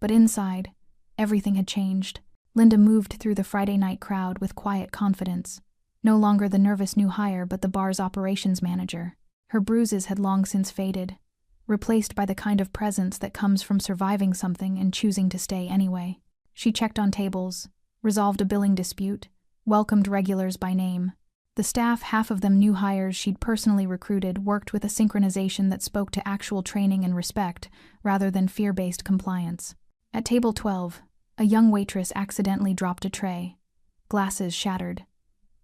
But inside, everything had changed. Linda moved through the Friday night crowd with quiet confidence. No longer the nervous new hire, but the bar's operations manager. Her bruises had long since faded, replaced by the kind of presence that comes from surviving something and choosing to stay anyway. She checked on tables, resolved a billing dispute, welcomed regulars by name. The staff, half of them new hires she'd personally recruited, worked with a synchronization that spoke to actual training and respect rather than fear-based compliance. At table 12, a young waitress accidentally dropped a tray. Glasses shattered.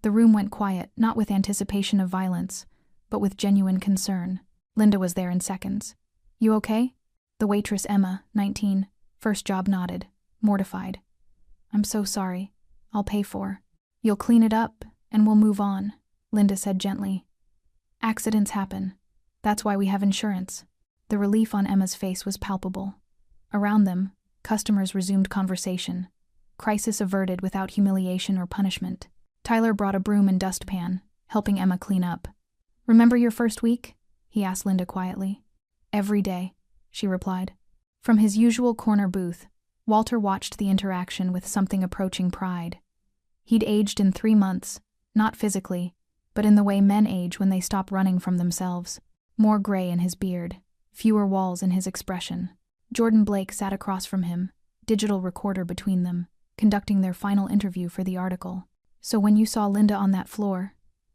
The room went quiet, not with anticipation of violence, but with genuine concern. Linda was there in seconds. You okay? The waitress, Emma, 19, first job, nodded, mortified. I'm so sorry. I'll pay for. You'll clean it up, and we'll move on, Linda said gently. Accidents happen. That's why we have insurance. The relief on Emma's face was palpable. Around them, customers resumed conversation. Crisis averted without humiliation or punishment. Tyler brought a broom and dustpan, helping Emma clean up. Remember your first week? He asked Linda quietly. Every day, she replied. From his usual corner booth, Walter watched the interaction with something approaching pride. He'd aged in 3 months, not physically, but in the way men age when they stop running from themselves. More gray in his beard, fewer walls in his expression. Jordan Blake sat across from him, digital recorder between them, conducting their final interview for the article. So when you saw Linda on that floor,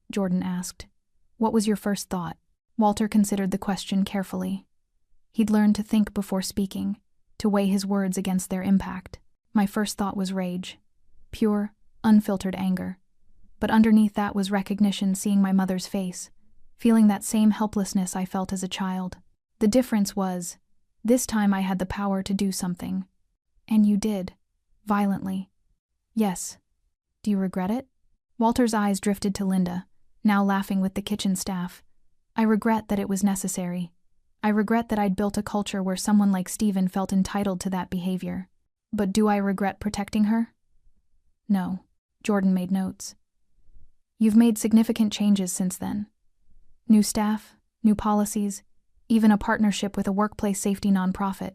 Jordan asked, what was your first thought? Walter considered the question carefully. He'd learned to think before speaking, to weigh his words against their impact. My first thought was rage. Pure, unfiltered anger. But underneath that was recognition, seeing my mother's face, feeling that same helplessness I felt as a child. The difference was, this time I had the power to do something. And you did. Violently. Yes. Do you regret it? Walter's eyes drifted to Linda, now laughing with the kitchen staff. I regret that it was necessary. I regret that I'd built a culture where someone like Stephen felt entitled to that behavior. But do I regret protecting her? No. Jordan made notes. You've made significant changes since then. New staff, new policies, even a partnership with a workplace safety nonprofit.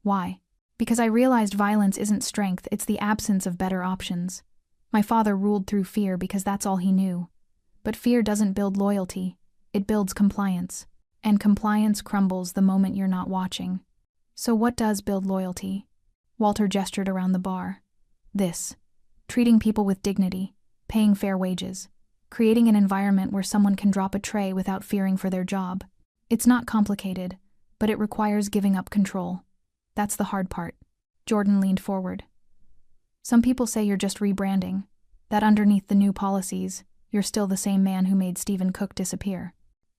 Why? Because I realized violence isn't strength, it's the absence of better options. My father ruled through fear because that's all he knew. But fear doesn't build loyalty, it builds compliance. And compliance crumbles the moment you're not watching. So what does build loyalty? Walter gestured around the bar. This. Treating people with dignity, paying fair wages, creating an environment where someone can drop a tray without fearing for their job. It's not complicated, but it requires giving up control. That's the hard part. Jordan leaned forward. Some people say you're just rebranding, that underneath the new policies, you're still the same man who made Stephen Cook disappear.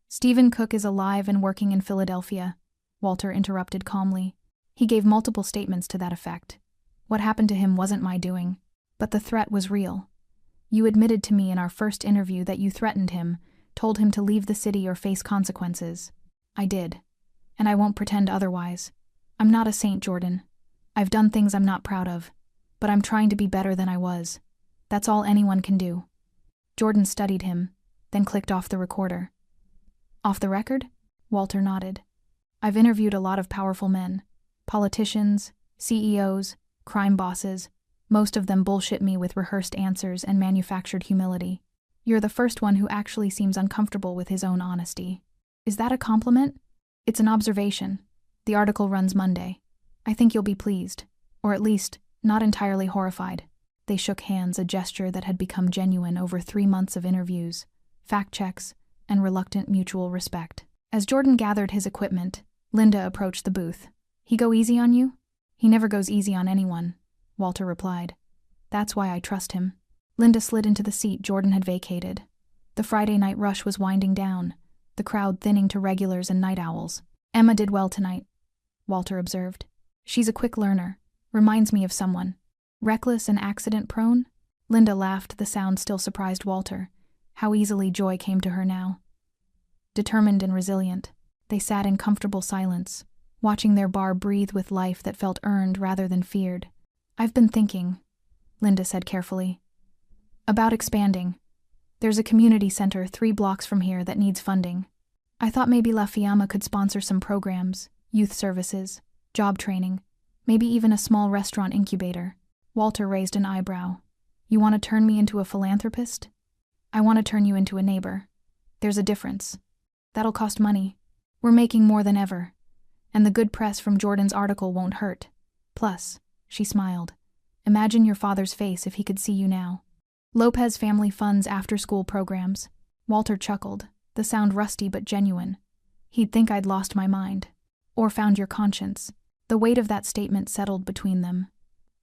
Stephen Cook is alive and working in Philadelphia, Walter interrupted calmly. He gave multiple statements to that effect. What happened to him wasn't my doing, but the threat was real. You admitted to me in our first interview that you threatened him, told him to leave the city or face consequences. I did, and I won't pretend otherwise. I'm not a saint, Jordan. I've done things I'm not proud of, but I'm trying to be better than I was. That's all anyone can do. Jordan studied him, then clicked off the recorder. Off the record? Walter nodded. I've interviewed a lot of powerful men. Politicians, CEOs, crime bosses. Most of them bullshit me with rehearsed answers and manufactured humility. You're the first one who actually seems uncomfortable with his own honesty. Is that a compliment? It's an observation. The article runs Monday. I think you'll be pleased. Or at least, not entirely horrified. They shook hands, a gesture that had become genuine over 3 months of interviews, fact checks, and reluctant mutual respect. As Jordan gathered his equipment, Linda approached the booth. He go easy on you? He never goes easy on anyone, Walter replied. That's why I trust him. Linda slid into the seat Jordan had vacated. The Friday night rush was winding down, the crowd thinning to regulars and night owls. Emma did well tonight, Walter observed. She's a quick learner. Reminds me of someone. Reckless and accident-prone? Linda laughed, the sound still surprised Walter. How easily joy came to her now. Determined and resilient, they sat in comfortable silence, watching their bar breathe with life that felt earned rather than feared. I've been thinking, Linda said carefully, about expanding. There's a community center 3 blocks from here that needs funding. I thought maybe La Fiamma could sponsor some programs, youth services, job training, maybe even a small restaurant incubator. Walter raised an eyebrow. You want to turn me into a philanthropist? I want to turn you into a neighbor. There's a difference. That'll cost money. We're making more than ever. And the good press from Jordan's article won't hurt. Plus, she smiled, imagine your father's face if he could see you now. Lopez family funds after-school programs. Walter chuckled, the sound rusty but genuine. He'd think I'd lost my mind. Or found your conscience. The weight of that statement settled between them.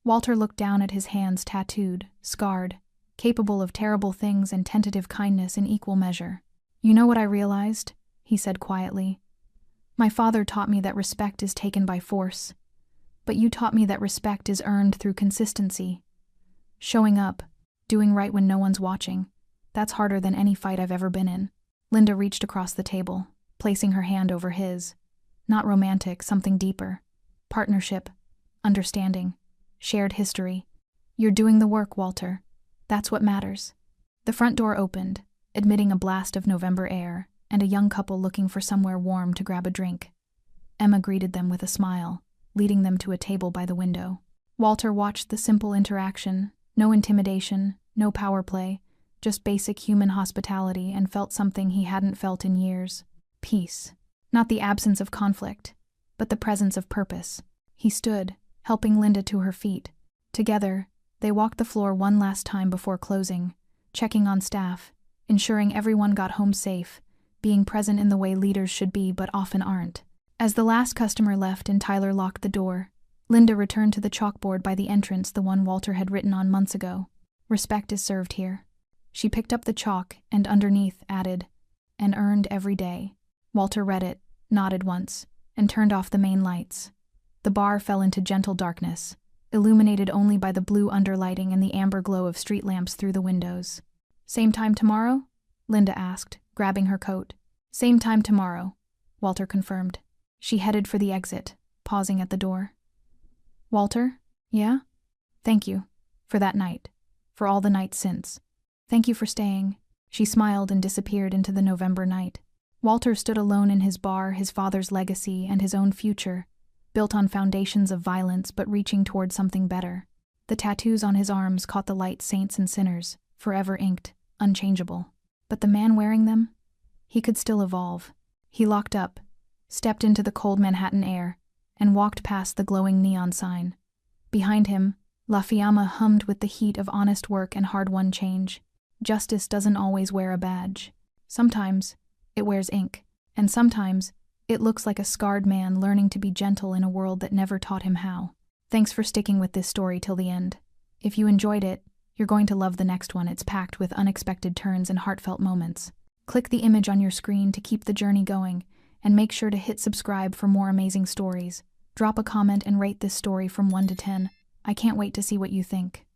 Walter looked down at his hands, tattooed, scarred, capable of terrible things and tentative kindness in equal measure. You know what I realized? He said quietly. My father taught me that respect is taken by force. But you taught me that respect is earned through consistency. Showing up, doing right when no one's watching. That's harder than any fight I've ever been in. Linda reached across the table, placing her hand over his. Not romantic, something deeper. Partnership, understanding, shared history. You're doing the work, Walter. That's what matters. The front door opened, admitting a blast of November air, and a young couple looking for somewhere warm to grab a drink. Emma greeted them with a smile, leading them to a table by the window. Walter watched the simple interaction, no intimidation, no power play, just basic human hospitality, and felt something he hadn't felt in years. Peace. Not the absence of conflict, but the presence of purpose. He stood, helping Linda to her feet. Together, they walked the floor one last time before closing, checking on staff, ensuring everyone got home safe, being present in the way leaders should be but often aren't. As the last customer left and Tyler locked the door, Linda returned to the chalkboard by the entrance, the one Walter had written on months ago. Respect is served here. She picked up the chalk and underneath added, and earned every day. Walter read it, nodded once, and turned off the main lights. The bar fell into gentle darkness, illuminated only by the blue underlighting and the amber glow of street lamps through the windows. Same time tomorrow? Linda asked, grabbing her coat. Same time tomorrow, Walter confirmed. She headed for the exit, pausing at the door. Walter? Yeah? Thank you. For that night. For all the nights since. Thank you for staying. She smiled and disappeared into the November night. Walter stood alone in his bar, his father's legacy and his own future, built on foundations of violence but reaching toward something better. The tattoos on his arms caught the light, saints and sinners, forever inked, unchangeable. But the man wearing them? He could still evolve. He locked up, stepped into the cold Manhattan air, and walked past the glowing neon sign. Behind him, La Fiamma hummed with the heat of honest work and hard-won change. Justice doesn't always wear a badge. Sometimes, it wears ink, and sometimes, it looks like a scarred man learning to be gentle in a world that never taught him how. Thanks for sticking with this story till the end. If you enjoyed it, you're going to love the next one. It's packed with unexpected turns and heartfelt moments. Click the image on your screen to keep the journey going, and make sure to hit subscribe for more amazing stories. Drop a comment and rate this story from 1 to 10. I can't wait to see what you think.